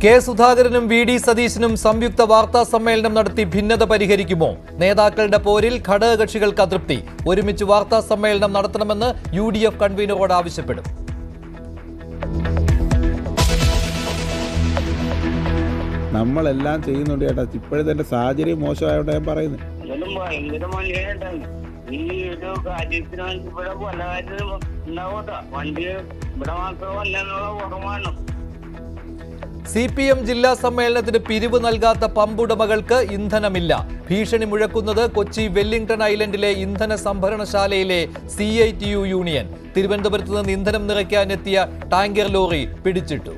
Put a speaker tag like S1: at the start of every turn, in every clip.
S1: K സുധാകരനും V D സതീശനും സംയുക്ത വാർത്താ സമ്മേളനം നടത്തി ഭിന്നത പരിഹരിക്കുമോ? നേതാക്കളുടെ പോരിൽ ഘടകകക്ഷികൾക്ക് അതൃപ്തി. ഒരുമിച്ച് വാർത്താ സമ്മേളനം നടത്തണമെന്ന് UDF കൺവീനറോട് ആവശ്യപ്പെടും.
S2: നമ്മളെല്ലാം ചെയ്യുന്നുണ്ട് ചേട്ടാ. ഇപ്പോഴത്തെ എന്റെ സാഹചര്യം മോശമായോണ്ട് ഞാൻ പറയുന്നത്.
S3: ഈ ഒരു കാര്യത്തിന് ഇവിടെ പല കാര്യത്തിലും ഉണ്ടാവട്ടെ. വണ്ടി ഇവിടെ മാത്രമല്ല കുറവാണ്.
S1: CPM ജില്ലാ സമ്മേളനത്തിന് പിരിവ് നൽകാത്ത പമ്പുടമകൾക്ക് ഇന്ധനമില്ല. ഭീഷണി മുഴക്കുന്നത് കൊച്ചി വെല്ലിംഗ്ടൺ ഐലൻഡിലെ ഇന്ധന സംഭരണശാലയിലെ CITU യൂണിയൻ. തിരുവനന്തപുരത്ത് നിന്ന് ഇന്ധനം നിറയ്ക്കാനെത്തിയ ടാങ്കർ ലോറി പിടിച്ചിട്ടു.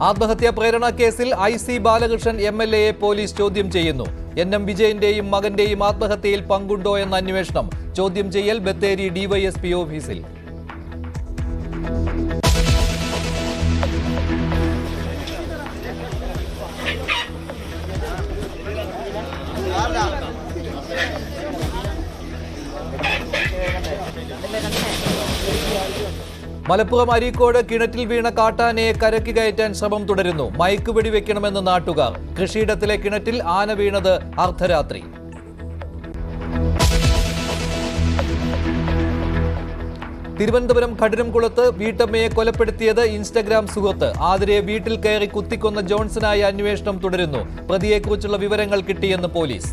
S1: ആത്മഹത്യാ പ്രേരണ കേസിൽ IC ബാലകൃഷ്ണൻ MLA പോലീസ് ചോദ്യം ചെയ്യുന്നു. NM വിജയന്റെയും മകന്റെയും ആത്മഹത്യയിൽ പങ്കുണ്ടോ എന്ന അന്വേഷണം. ചോദ്യം ചെയ്യൽ ബത്തേരി DYSP ഓഫീസിൽ. മലപ്പുറം അരീക്കോട് കിണറ്റിൽ വീണ കാട്ടാനയെ കരയ്ക്ക് കയറ്റാൻ ശ്രമം തുടരുന്നു. മയക്ക് വെടിവെക്കണമെന്ന് നാട്ടുകാർ. കൃഷിയിടത്തിലെ കിണറ്റിൽ ആന വീണത് അർദ്ധരാത്രി. തിരുവനന്തപുരം കഠിനംകുളത്ത് വീട്ടമ്മയെ കൊലപ്പെടുത്തിയത് ഇൻസ്റ്റഗ്രാം സുഹൃത്ത്. ആതിരയെ വീട്ടിൽ കയറി കുത്തിക്കൊന്ന ജോൺസനായ അന്വേഷണം തുടരുന്നു. പ്രതിയെക്കുറിച്ചുള്ള വിവരങ്ങൾ കിട്ടിയെന്ന് പോലീസ്.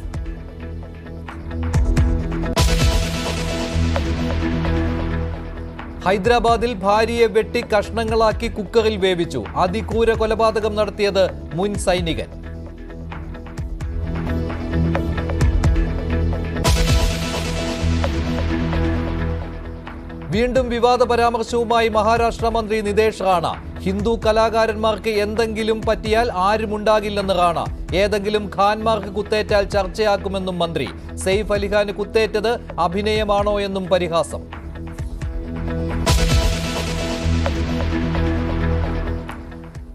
S1: ഹൈദരാബാദിൽ ഭാര്യയെ വെട്ടി കഷ്ണങ്ങളാക്കി കുക്കറിൽ വേവിച്ചു. അതിക്രൂര കൊലപാതകം നടത്തിയത് മുൻ സൈനികൻ. വീണ്ടും വിവാദ പരാമർശവുമായി മഹാരാഷ്ട്ര മന്ത്രി നിതേഷ് റാണ. ഹിന്ദു കലാകാരന്മാർക്ക് എന്തെങ്കിലും പറ്റിയാൽ ആരുമുണ്ടാകില്ലെന്ന് റാണ. ഏതെങ്കിലും ഖാൻമാർക്ക് കുത്തേറ്റാൽ ചർച്ചയാക്കുമെന്നും മന്ത്രി. സെയ്ഫ് അലിഖാന് കുത്തേറ്റത് അഭിനയമാണോ എന്നും പരിഹാസം.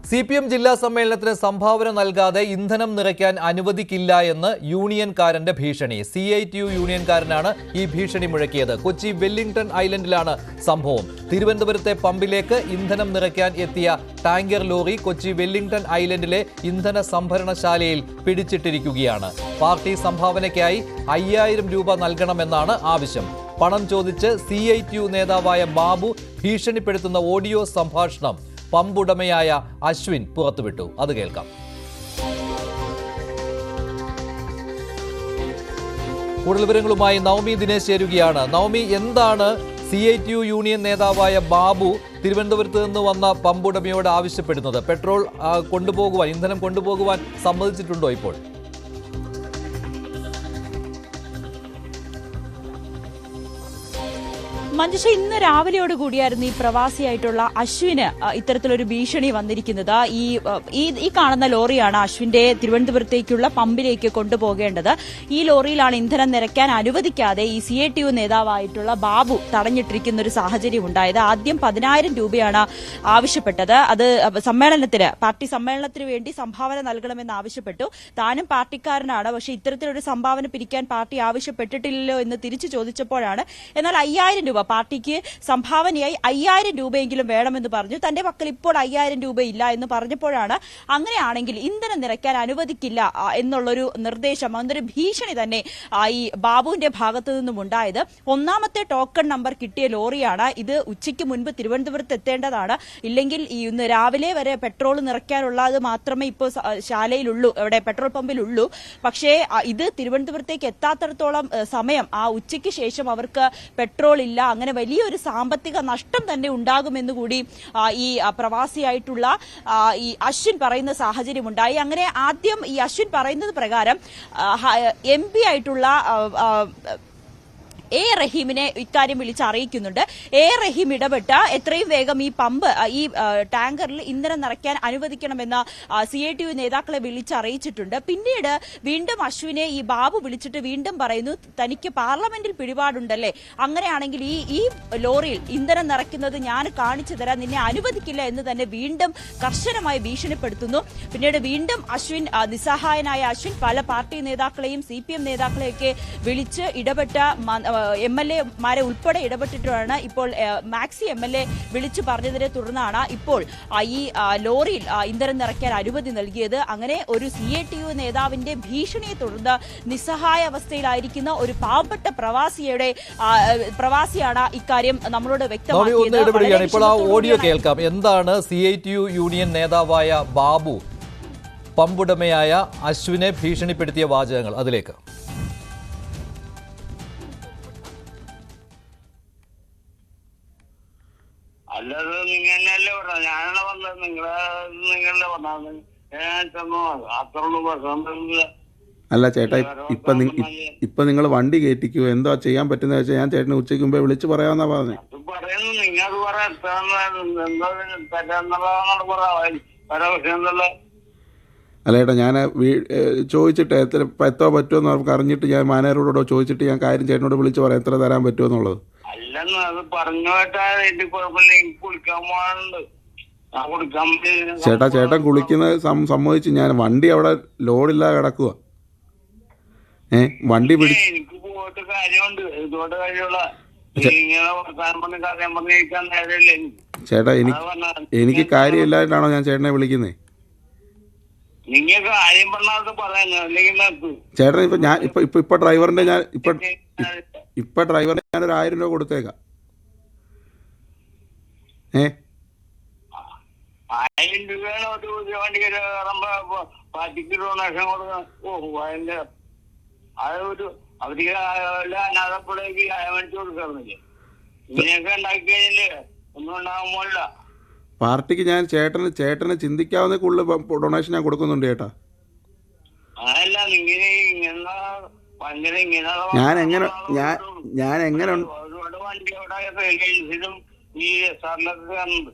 S1: CPM ജില്ലാ സമ്മേളനത്തിന് സംഭാവന നൽകാതെ ഇന്ധനം നിറയ്ക്കാൻ അനുവദിക്കില്ല എന്ന് യൂണിയൻകാരന്റെ ഭീഷണി. CITU യൂണിയൻകാരനാണ് ഈ ഭീഷണി മുഴക്കിയത്. കൊച്ചി വെല്ലിംഗ്ടൺ ഐലൻഡിലാണ് സംഭവം. തിരുവനന്തപുരത്തെ പമ്പിലേക്ക് ഇന്ധനം നിറയ്ക്കാൻ എത്തിയ ടാങ്കർ ലോറി കൊച്ചി വെല്ലിംഗ്ടൺ ഐലൻഡിലെ ഇന്ധന സംഭരണശാലയിൽ പിടിച്ചിട്ടിരിക്കുകയാണ്. പാർട്ടി സംഭാവനയ്ക്കായി 5000 രൂപ നൽകണമെന്നാണ് ആവശ്യം. പണം ചോദിച്ച് CITU നേതാവായ ബാബു ഭീഷണിപ്പെടുത്തുന്ന ഓഡിയോ സംഭാഷണം പമ്പുടമയായ അശ്വിൻ പുറത്തുവിട്ടു. അത് കേൾക്കാം. കൂടുതൽ വിവരങ്ങളുമായി നവമി ദിനേശ് ചേരുകയാണ്. നവമി, എന്താണ് CITU യൂണിയൻ നേതാവായ ബാബു തിരുവനന്തപുരത്ത് നിന്ന് വന്ന പമ്പുടമയോട് ആവശ്യപ്പെടുന്നത്? പെട്രോൾ കൊണ്ടുപോകുവാൻ, ഇന്ധനം കൊണ്ടുപോകുവാൻ സമ്മതിച്ചിട്ടുണ്ടോ ഇപ്പോൾ?
S4: മഞ്ജുഷ, ഇന്ന് രാവിലെയോട് കൂടിയായിരുന്നു ഈ പ്രവാസിയായിട്ടുള്ള അശ്വിന് ഇത്തരത്തിലൊരു ഭീഷണി വന്നിരിക്കുന്നത്. ഈ കാണുന്ന ലോറിയാണ് അശ്വിന്റെ തിരുവനന്തപുരത്തേക്കുള്ള പമ്പിലേക്ക് കൊണ്ടുപോകേണ്ടത്. ഈ ലോറിയിലാണ് ഇന്ധനം നിറയ്ക്കാൻ അനുവദിക്കാതെ ഈ CITU നേതാവായിട്ടുള്ള ബാബു തടഞ്ഞിട്ടിരിക്കുന്ന ഒരു സാഹചര്യം ഉണ്ടായത്. ആദ്യം 10,000 രൂപയാണ് ആവശ്യപ്പെട്ടത്. അത് പാർട്ടി സമ്മേളനത്തിന് വേണ്ടി സംഭാവന നൽകണമെന്ന് ആവശ്യപ്പെട്ടു. താനും പാർട്ടിക്കാരനാണ്, പക്ഷെ ഇത്തരത്തിലൊരു സംഭാവന പിരിക്കാൻ പാർട്ടി ആവശ്യപ്പെട്ടിട്ടില്ലല്ലോ എന്ന് തിരിച്ചു ചോദിച്ചപ്പോഴാണ് എന്നാൽ 5000 രൂപ പാർട്ടിക്ക് സംഭാവനയായി 5000 രൂപയെങ്കിലും വേണമെന്ന് പറഞ്ഞു. തന്റെ പക്കൽ ഇപ്പോൾ 5000 രൂപയില്ല എന്ന് പറഞ്ഞപ്പോഴാണ് അങ്ങനെയാണെങ്കിൽ ഇന്ധനം നിറയ്ക്കാൻ അനുവദിക്കില്ല എന്നുള്ളൊരു നിർദ്ദേശം, അതൊരു ഭീഷണി തന്നെ ഈ ബാബുവിന്റെ ഭാഗത്തു നിന്നും ഉണ്ടായത്. ഒന്നാമത്തെ ടോക്കൺ നമ്പർ കിട്ടിയ ലോറിയാണ് ഇത്. ഉച്ചയ്ക്ക് മുൻപ് തിരുവനന്തപുരത്ത് എത്തേണ്ടതാണ്. ഇല്ലെങ്കിൽ ഇന്ന് രാവിലെ വരെ പെട്രോൾ നിറയ്ക്കാനുള്ളത് മാത്രമേ ഇപ്പോൾ ശാലയിലുള്ളൂ, ഇവിടെ പെട്രോൾ പമ്പിലുള്ളൂ. പക്ഷേ ഇത് തിരുവനന്തപുരത്തേക്ക് എത്താത്തിടത്തോളം സമയം ആ ഉച്ചയ്ക്ക് ശേഷം അവർക്ക് പെട്രോൾ ഇല്ല. അങ്ങനെ വലിയൊരു സാമ്പത്തിക നഷ്ടം തന്നെ ഉണ്ടാകുമെന്ന് കൂടി ഈ പ്രവാസിയായിട്ടുള്ള ഈ അശ്വിൻ പറയുന്ന സാഹചര്യം ഉണ്ടായി. അങ്ങനെ ആദ്യം ഈ അശ്വിൻ പറയുന്നത് പ്രകാരം MP ആയിട്ടുള്ള A. റഹീമിനെ ഇക്കാര്യം വിളിച്ചറിയിക്കുന്നുണ്ട്. A. റഹീം ഇടപെട്ട എത്രയും വേഗം ഈ പമ്പ്, ഈ ടാങ്കറിൽ ഇന്ധനം നിറയ്ക്കാൻ അനുവദിക്കണമെന്ന് CITU നേതാക്കളെ വിളിച്ചറിയിച്ചിട്ടുണ്ട്. പിന്നീട് വീണ്ടും അശ്വിനെ ഈ ബാബു വിളിച്ചിട്ട് വീണ്ടും പറയുന്നു, തനിക്ക് പാർലമെന്റിൽ പിടിപാടുണ്ടല്ലേ, അങ്ങനെയാണെങ്കിൽ ഈ ലോറിയിൽ ഇന്ധനം നിറയ്ക്കുന്നത് ഞാൻ കാണിച്ചു തരാം, നിന്നെ അനുവദിക്കില്ല എന്ന് തന്നെ വീണ്ടും കർശനമായി ഭീഷണിപ്പെടുത്തുന്നു. പിന്നീട് വീണ്ടും അശ്വിൻ, നിസ്സഹായനായ അശ്വിൻ പല പാർട്ടി നേതാക്കളെയും CPM നേതാക്കളെയൊക്കെ വിളിച്ച് ഇടപെട്ട MLA-മാരെ ഉൾപ്പെടെ ഇടപെട്ടിട്ടാണ് ഇപ്പോൾ മാക്സി MLA വിളിച്ചു പറഞ്ഞതിനെ തുടർന്നാണ് ഇപ്പോൾ ഈ ലോറിയിൽ ഇന്ധനം നിറയ്ക്കാൻ അനുമതി നൽകിയത്. അങ്ങനെ ഒരു CITU നേതാവിന്റെ ഭീഷണിയെ തുടർന്ന് നിസ്സഹായ അവസ്ഥയിലായിരിക്കുന്ന ഒരു പാവപ്പെട്ട പ്രവാസിയാണ് ഇക്കാര്യം നമ്മളോട് വ്യക്തമാക്കിയത്.
S1: ഇപ്പോൾ ആ ഓഡിയോ കേൾക്കാം. എന്താണ് CITU യൂണിയൻ നേതാവായ ബാബു പമ്പുടമയായ അശ്വിനെ ഭീഷണിപ്പെടുത്തിയ വാചകങ്ങൾ, അതിലേക്ക്.
S3: അല്ലാതെ നിങ്ങളല്ലേ പറഞ്ഞത്, ഞാനാണ് വന്നത്, നിങ്ങളുടെ പറഞ്ഞത്. അത്രയുള്ള പ്രശ്നമില്ല.
S2: അല്ല ചേട്ടാ, ഇപ്പൊ നിങ്ങൾ വണ്ടി കയറ്റിക്കോ, എന്തോ ചെയ്യാൻ പറ്റുന്ന വെച്ചാൽ ഞാൻ ചേട്ടനെ ഉച്ചയ്ക്ക് മുമ്പേ വിളിച്ച് പറയാമെന്നാ പറഞ്ഞത്.
S3: പറയുന്നു നിങ്ങൾക്ക് പറയാം, എന്താന്നുള്ളതാണ് പറയാ.
S2: അല്ല ചേട്ടാ, ഞാൻ ചോദിച്ചിട്ട് എത്ര പറ്റുമെന്ന് നമുക്ക് അറിഞ്ഞിട്ട് ഞാൻ മാനേജറോടോ ചോദിച്ചിട്ട് ഞാൻ കാര്യം ചേട്ടനോട് വിളിച്ച് പറയാം എത്ര തരാൻ പറ്റുമെന്നുള്ളത്.
S3: അല്ലെന്ന് അത് പറഞ്ഞു കേട്ടാ എനിക്ക് കുഴപ്പമില്ല. എനിക്ക് കുളിക്കാൻ പോകാനുണ്ട്.
S2: ചേട്ടൻ കുളിക്കുന്നത് സമ്മതിച്ച്, ഞാൻ വണ്ടി അവിടെ ലോഡില്ലാതെ കിടക്കുക. വണ്ടി
S3: എനിക്ക് പോയിട്ട് കാര്യമുണ്ട്. ഇതുകൊണ്ട് കാര്യമുള്ള ഇങ്ങനെ വർത്താനം പറഞ്ഞ് കാര്യം പറഞ്ഞിരിക്കാൻ നേരമില്ല.
S2: ചേട്ടാ എനിക്ക് കാര്യമില്ലായിട്ടാണോ ഞാൻ ചേട്ടനെ വിളിക്കുന്നേ?
S3: നിങ്ങൾക്ക് കാര്യം പറഞ്ഞാൽ പറയാൻ, അല്ലെങ്കിൽ
S2: ചേട്ടൻ ഇപ്പൊ ഡ്രൈവറിന്റെ ഞാൻ ഞാനൊരു 1000 രൂപ കൊടുത്തേക്കാം.
S3: 1000 രൂപയാണ് ഒരു വണ്ടി കയറുമ്പോ പാർട്ടിക്ക് ഡൊണേഷൻ കൊടുക്കണം. അതിന്റെ അതൊരു അവർക്ക് അനാഥപ്പുഴയ്ക്ക് മേടിച്ചു കൊടുക്കാറുന്നില്ലേ? ഇങ്ങനെയൊക്കെ ഉണ്ടാക്കി കഴിഞ്ഞില്ലേ ഒന്നും ഉണ്ടാകുമ്പോഴല്ല.
S2: പാർട്ടിക്ക് ഞാൻ ചേട്ടന് ചിന്തിക്കാവുന്ന കൂടുതൽ ഡൊണേഷൻ ഞാൻ കൊടുക്കുന്നുണ്ട് ചേട്ടാ.
S3: അതല്ല ഇങ്ങനെ ഭയങ്കര
S2: ഞാൻ എങ്ങനെ
S3: ഒരുപാട് വണ്ടി അവിടെ ഏജൻസിലും ഈ സാറിനൊക്കെ കാണുന്നുണ്ട്.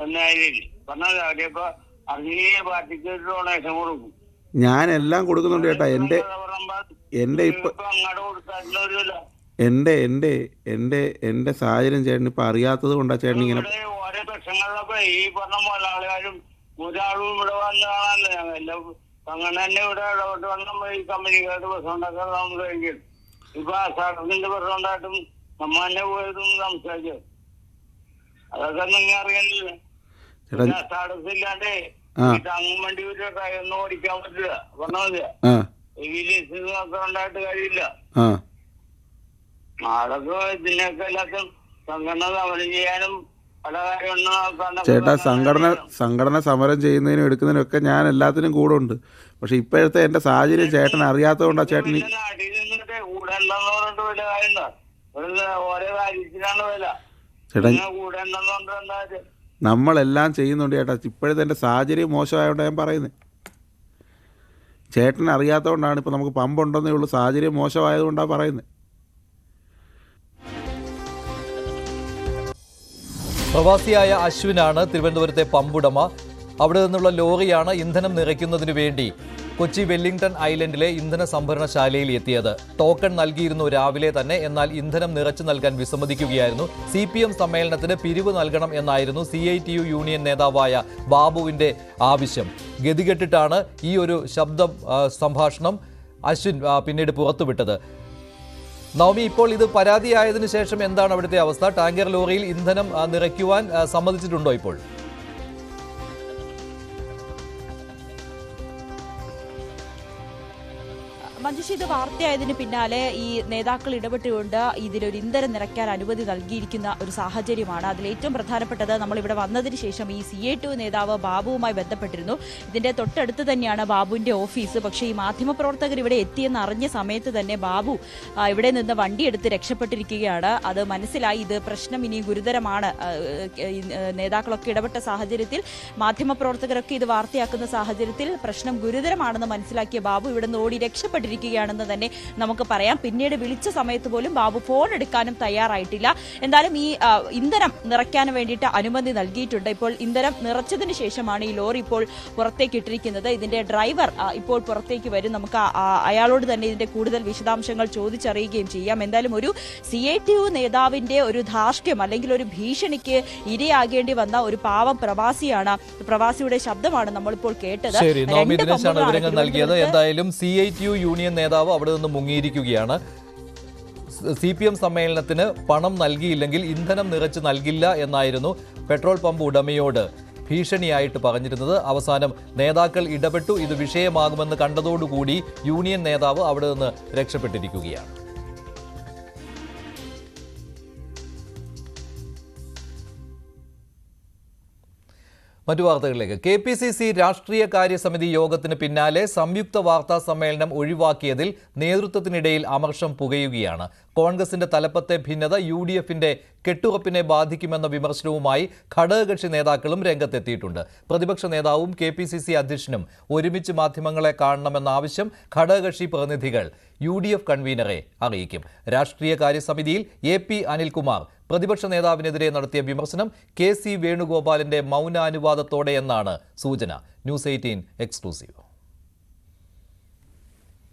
S3: എന്നായാലും പറഞ്ഞാൽ അവരിപ്പോ അറിഞ്ഞ പാർട്ടിക്ക് ഡൊണേഷൻ കൊടുക്കും.
S2: ഞാൻ എല്ലാം കൊടുക്കുന്നുണ്ട് ചേട്ടാ. എന്റെ സാഹചര്യം ചേട്ടൻ ഇപ്പൊ അറിയാത്തത് കൊണ്ടാ ചേട്ടൻ ഇങ്ങനെ
S3: ഓരോ പ്രശ്നങ്ങളിലൊക്കെ ഈ പറഞ്ഞ മലയാളികാരും ഒരാളും ഇവിടെ വന്ന് കാണാനല്ല. ഞങ്ങൾ എല്ലാം അങ്ങനെ തന്നെ ഇവിടെ ഇടപെട്ട് വന്ന ഈ കമ്പനിക്കാരുടെ പ്രശ്നം ഉണ്ടാക്കാൻ സംസാരിക്കും. ഇപ്പൊ അസാടത്തിന്റെ പ്രശ്നം ഉണ്ടായിട്ടും നമ്മ തന്നെ പോയതും സംസാരിക്കും. അതൊക്കെ നിങ്ങൾ അറിയാനില്ല. അസാടസ് ഇല്ലാണ്ട് തങ്ങും വണ്ടി ഒന്നും ഓടിക്കാൻ പറ്റില്ല. പറഞ്ഞാൽ ഉണ്ടായിട്ട് കാര്യമില്ല. അതൊക്കെ ഇതിനൊക്കെ എല്ലാത്തും സംഘടന സമരം ചെയ്യാനും പല കാര്യങ്ങളും.
S2: ചേട്ടാ, സംഘടന സമരം ചെയ്യുന്നതിനും എടുക്കുന്നതിനും ഒക്കെ ഞാൻ എല്ലാത്തിനും കൂടെ ഉണ്ട്. പക്ഷെ ഇപ്പോഴത്തെ എന്റെ സാഹചര്യം ചേട്ടൻ അറിയാത്തത് കൊണ്ടാ ചേട്ടൻ
S3: നാട്ടിൽ നിന്നിട്ട് കൂടെ ഉണ്ടെന്ന് പറഞ്ഞിട്ട് വലിയ കാര്യമുണ്ടോ? ഓരോ കാര്യത്തിനാണ് വില. കൂടെ ഉണ്ടെന്ന് പറഞ്ഞിട്ട് എന്താ?
S2: നമ്മളെല്ലാം ചെയ്യുന്നുണ്ട് ചേട്ടാ. ഇപ്പോഴത്തെ എൻ്റെ സാഹചര്യം മോശമായതുകൊണ്ടാണ് ഞാൻ പറയുന്നത്. ചേട്ടൻ അറിയാത്തതുകൊണ്ടാണ്. ഇപ്പോൾ നമുക്ക് പമ്പുണ്ടെന്നേ ഉള്ളൂ, സാഹചര്യം മോശമായതുകൊണ്ടാണ് പറയുന്നത്.
S1: പ്രവാസിയായ അശ്വിനാണ് തിരുവനന്തപുരത്തെ പമ്പുടമ. അവിടെ നിന്നുള്ള ലോറിയാണ് ഇന്ധനം നിറയ്ക്കുന്നതിന് വേണ്ടി കൊച്ചി വെല്ലിംഗ്ടൺ ഐലൻഡിലെ ഇന്ധന സംഭരണശാലയിൽ എത്തിയത്. ടോക്കൺ നൽകിയിരുന്നു രാവിലെ തന്നെ. എന്നാൽ ഇന്ധനം നിറച്ചു നൽകാൻ വിസമ്മതിക്കുകയായിരുന്നു. CPM സമ്മേളനത്തിന് പിരിവ് നൽകണം എന്നായിരുന്നു CITU യൂണിയൻ നേതാവായ ബാബുവിന്റെ ആവശ്യം. ഗതികെട്ടിട്ടാണ് ഈ ഒരു സംഭാഷണം അശ്വിൻ പിന്നീട് പുറത്തുവിട്ടത്. നവമി, ഇപ്പോൾ ഇത് പരാതിയായതിനു ശേഷം എന്താണ് അവിടുത്തെ അവസ്ഥ? ടാങ്കർ ലോറിയിൽ ഇന്ധനം നിറയ്ക്കുവാൻ സമ്മതിച്ചിട്ടുണ്ടോ ഇപ്പോൾ?
S4: മഞ്ജുഷി, ഇത് വാർത്തയായതിന് പിന്നാലെ ഈ നേതാക്കൾ ഇടപെട്ടുകൊണ്ട് ഇതിലൊരു ഇന്ധനം നിറയ്ക്കാൻ അനുമതി നൽകിയിരിക്കുന്ന ഒരു സാഹചര്യമാണ്. അതിലേറ്റവും പ്രധാനപ്പെട്ടത്, നമ്മളിവിടെ വന്നതിന് ശേഷം ഈ CITU നേതാവ് ബാബുവുമായി ബന്ധപ്പെട്ടിരുന്നു. ഇതിന്റെ തൊട്ടടുത്ത് തന്നെയാണ് ബാബുവിന്റെ ഓഫീസ്. പക്ഷേ ഈ മാധ്യമപ്രവർത്തകർ ഇവിടെ എത്തിയെന്ന് അറിഞ്ഞ സമയത്ത് തന്നെ ബാബു ഇവിടെ നിന്ന് വണ്ടിയെടുത്ത് രക്ഷപ്പെട്ടിരിക്കുകയാണ്. അത് മനസ്സിലായി, ഇത് പ്രശ്നം ഇനി ഗുരുതരമാണ്. നേതാക്കളൊക്കെ ഇടപെട്ട സാഹചര്യത്തിൽ, മാധ്യമപ്രവർത്തകരൊക്കെ ഇത് വാർത്തയാക്കുന്ന സാഹചര്യത്തിൽ പ്രശ്നം ഗുരുതരമാണെന്ന് മനസ്സിലാക്കിയ ബാബു ഇവിടെ നിന്ന് ഓടി രക്ഷപ്പെട്ടിരിക്കുകയാണെന്ന് തന്നെ നമുക്ക് പറയാം. പിന്നീട് വിളിച്ച സമയത്ത് പോലും ബാബു ഫോൺ എടുക്കാനും തയ്യാറായിട്ടില്ല. എന്തായാലും ഈ ഇന്ധനം നിറയ്ക്കാൻ വേണ്ടിയിട്ട് അനുമതി നൽകിയിട്ടുണ്ട്. ഇപ്പോൾ ഇന്ധനം നിറച്ചതിന് ശേഷമാണ് ഈ ലോറി ഇപ്പോൾ പുറത്തേക്ക് ഇട്ടിരിക്കുന്നത്. ഇതിന്റെ ഡ്രൈവർ ഇപ്പോൾ പുറത്തേക്ക് വരും. നമുക്ക് അയാളോട് തന്നെ ഇതിന്റെ കൂടുതൽ വിശദാംശങ്ങൾ ചോദിച്ചറിയുകയും ചെയ്യാം. എന്തായാലും ഒരു CITU നേതാവിന്റെ ഒരു ധാർഷ്ട്യം അല്ലെങ്കിൽ ഒരു ഭീഷണിക്ക് ഇരയാകേണ്ടി വന്ന ഒരു പാവം പ്രവാസിയാണ്. പ്രവാസിയുടെ ശബ്ദമാണ് നമ്മളിപ്പോൾ കേട്ടത്.
S1: നൽകിയത്. എന്തായാലും CITU യൂണിയൻ നേതാവ് അവിടെ നിന്ന് മുങ്ങിയിരിക്കുകയാണ്. CPM സമ്മേളനത്തിന് പണം നൽകിയില്ലെങ്കിൽ ഇന്ധനം നിറച്ച് നൽകില്ല എന്നായിരുന്നു പെട്രോൾ പമ്പ് ഉടമയോട് ഭീഷണിയായിട്ട് പറഞ്ഞിരുന്നത്. അവസാനം നേതാക്കൾ ഇടപെട്ടു. ഇത് വിഷയമാകുമെന്ന് കണ്ടതോടുകൂടി യൂണിയൻ നേതാവ് അവിടെ നിന്ന് രക്ഷപ്പെട്ടിരിക്കുകയാണ്. മറ്റു വാർത്തകളിലേക്ക്. KPCC രാഷ്ട്രീയ കാര്യസമിതി യോഗത്തിന് പിന്നാലെ സംയുക്ത വാർത്താ സമ്മേളനം ഒഴിവാക്കിയതിൽ നേതൃത്വത്തിനിടയിൽ അമർഷം പുകയുകയാണ്. കോൺഗ്രസിന്റെ തലപ്പത്തെ ഭിന്നത UDFന്റെ കെട്ടുറപ്പിനെ ബാധിക്കുമെന്ന വിമർശനവുമായി ഘടകകക്ഷി നേതാക്കളും രംഗത്തെത്തിയിട്ടുണ്ട്. പ്രതിപക്ഷ നേതാവും KPCC അധ്യക്ഷനും ഒരുമിച്ച് മാധ്യമങ്ങളെ കാണണമെന്ന ആവശ്യം ഘടകകക്ഷി പ്രതിനിധികൾ UDF കൺവീനറെ അറിയിക്കും. രാഷ്ട്രീയ കാര്യസമിതിയിൽ AP അനിൽകുമാർ പ്രതിപക്ഷ നേതാവിനെതിരെ നടത്തിയ വിമർശനം KC വേണുഗോപാലിന്റെ മൗനാനുവാദത്തോടെയെന്നാണ് സൂചന. News 18 exclusive.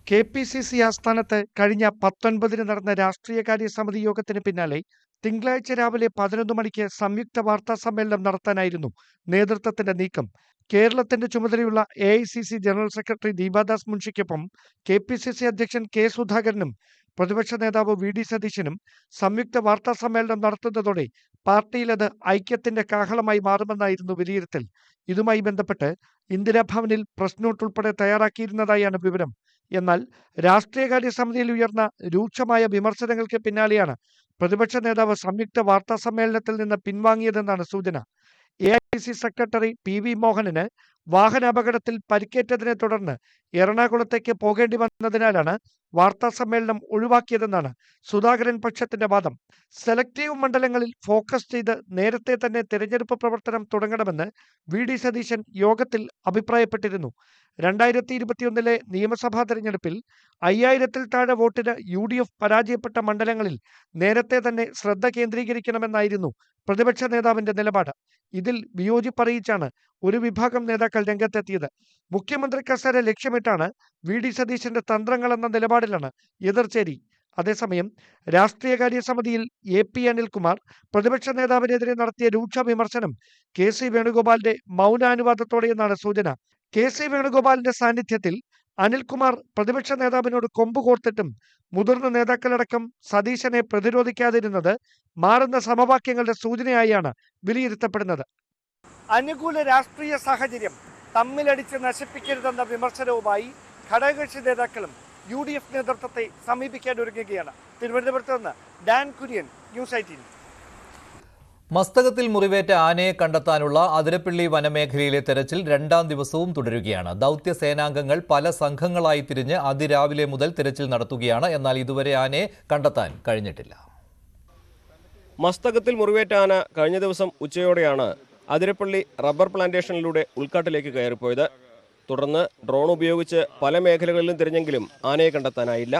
S5: KPCC ആസ്ഥാനത്ത് കഴിഞ്ഞ 19-ന് നടന്ന രാഷ്ട്രീയകാര്യ സമിതി യോഗത്തിന് പിന്നാലെ തിങ്കളാഴ്ച രാവിലെ 11 മണിക്ക് സംയുക്ത വാർത്താ സമ്മേളനം നടത്താനായിരുന്നു നേതൃത്വത്തിന്റെ നീക്കം. കേരളത്തിന്റെ ചുമതലയുള്ള AICC ജനറൽ സെക്രട്ടറി ദീപാദാസ് മുൻഷിക്കൊപ്പം KPCC അധ്യക്ഷൻ K സുധാകരനും പ്രതിപക്ഷ നേതാവ് VD സതീശനും സംയുക്ത വാർത്താ സമ്മേളനം നടത്തുന്നതോടെ പാർട്ടിയിൽ അത് ഐക്യത്തിന്റെ കാഹളമായി മാറുമെന്നായിരുന്നു വിലയിരുത്തൽ. ഇതുമായി ബന്ധപ്പെട്ട് ഇന്ദിരാഭവനിൽ പ്രസ് നോട്ട് ഉൾപ്പെടെ തയ്യാറാക്കിയിരുന്നതായാണ് വിവരം. എന്നാൽ രാഷ്ട്രീയകാര്യ സമിതിയിൽ ഉയർന്ന രൂക്ഷമായ വിമർശനങ്ങൾക്ക് പിന്നാലെയാണ് പ്രതിപക്ഷ നേതാവ് സംയുക്ത വാർത്താ സമ്മേളനത്തിൽ നിന്ന് പിൻവാങ്ങിയതെന്നാണ് സൂചന. AICC സെക്രട്ടറി PV മോഹനന് വാഹനാപകടത്തിൽ പരിക്കേറ്റതിനെ തുടർന്ന് എറണാകുളത്തേക്ക് പോകേണ്ടി വന്നതിനാലാണ് വാർത്താ സമ്മേളനം ഒഴിവാക്കിയതെന്നാണ് സുധാകരൻ പക്ഷത്തിന്റെ വാദം. സെലക്ടീവ് മണ്ഡലങ്ങളിൽ ഫോക്കസ് ചെയ്ത് നേരത്തെ തന്നെ തെരഞ്ഞെടുപ്പ് പ്രവർത്തനം തുടങ്ങണമെന്ന് VD സതീശൻ യോഗത്തിൽ അഭിപ്രായപ്പെട്ടിരുന്നു. 2021 നിയമസഭാ തെരഞ്ഞെടുപ്പിൽ 5000-ൽ താഴെ വോട്ടിന് UDF പരാജയപ്പെട്ട മണ്ഡലങ്ങളിൽ നേരത്തെ തന്നെ ശ്രദ്ധ കേന്ദ്രീകരിക്കണമെന്നായിരുന്നു പ്രതിപക്ഷ നേതാവിന്റെ നിലപാട്. ഇതിൽ വിയോജിപ്പറിയിച്ചാണ് ഒരു വിഭാഗം നേതാക്കൾ രംഗത്തെത്തിയത്. മുഖ്യമന്ത്രി കസേര ലക്ഷ്യമിട്ടാണ് VD സതീശന്റെ തന്ത്രങ്ങളെന്ന നിലപാടിലാണ് എതിർചേരി. അതേസമയം രാഷ്ട്രീയകാര്യ സമിതിയിൽ AP അനിൽകുമാർ പ്രതിപക്ഷ നേതാവിനെതിരെ നടത്തിയ രൂക്ഷ വിമർശനം KC വേണുഗോപാലിന്റെ മൗനാനുവാദത്തോടെയെന്നാണ് സൂചന. KC വേണുഗോപാലിന്റെ സാന്നിധ്യത്തിൽ അനിൽകുമാർ പ്രതിപക്ഷ നേതാവിനോട് കൊമ്പുകോർത്തിട്ടും മുതിർന്ന നേതാക്കളടക്കം സതീശനെ പ്രതിരോധിക്കാതിരുന്നത് മാറുന്ന സമവാക്യങ്ങളുടെ സൂചനയായാണ് വിലയിരുത്തപ്പെടുന്നത്. അനുകൂല രാഷ്ട്രീയ സാഹചര്യം തമ്മിലടിച്ച് നശിപ്പിക്കരുതെന്ന വിമർശനവുമായി ഘടകകക്ഷി നേതാക്കളും UDF നേതൃത്വത്തെ സമീപിക്കാൻ ഒരുങ്ങുകയാണ്. തിരുവനന്തപുരത്ത് നിന്ന് ഡാൻ കുര്യൻ, ന്യൂസ് 18.
S1: മസ്തകത്തിൽ മുറിവേറ്റ ആനയെ കണ്ടെത്താനുള്ള അതിരപ്പള്ളി വനമേഖലയിലെ തെരച്ചിൽ 2ാം ദിവസവും തുടരുകയാണ്. ദൗത്യ സേനാംഗങ്ങൾ പല സംഘങ്ങളായി തിരിഞ്ഞ് അതിരാവിലെ മുതൽ തെരച്ചിൽ നടത്തുകയാണ്. എന്നാൽ ഇതുവരെ ആനയെ കണ്ടെത്താൻ കഴിഞ്ഞിട്ടില്ല.
S6: മസ്തകത്തിൽ മുറിവേറ്റ ആന കഴിഞ്ഞ ദിവസം ഉച്ചയോടെയാണ് അതിരപ്പള്ളി റബ്ബർ പ്ലാന്റേഷനിലൂടെ ഉൾക്കാട്ടിലേക്ക് കയറിപ്പോയത്. തുടർന്ന് ഡ്രോൺ ഉപയോഗിച്ച് പല മേഖലകളിലും തിരിഞ്ഞെങ്കിലും ആനയെ കണ്ടെത്താനായില്ല.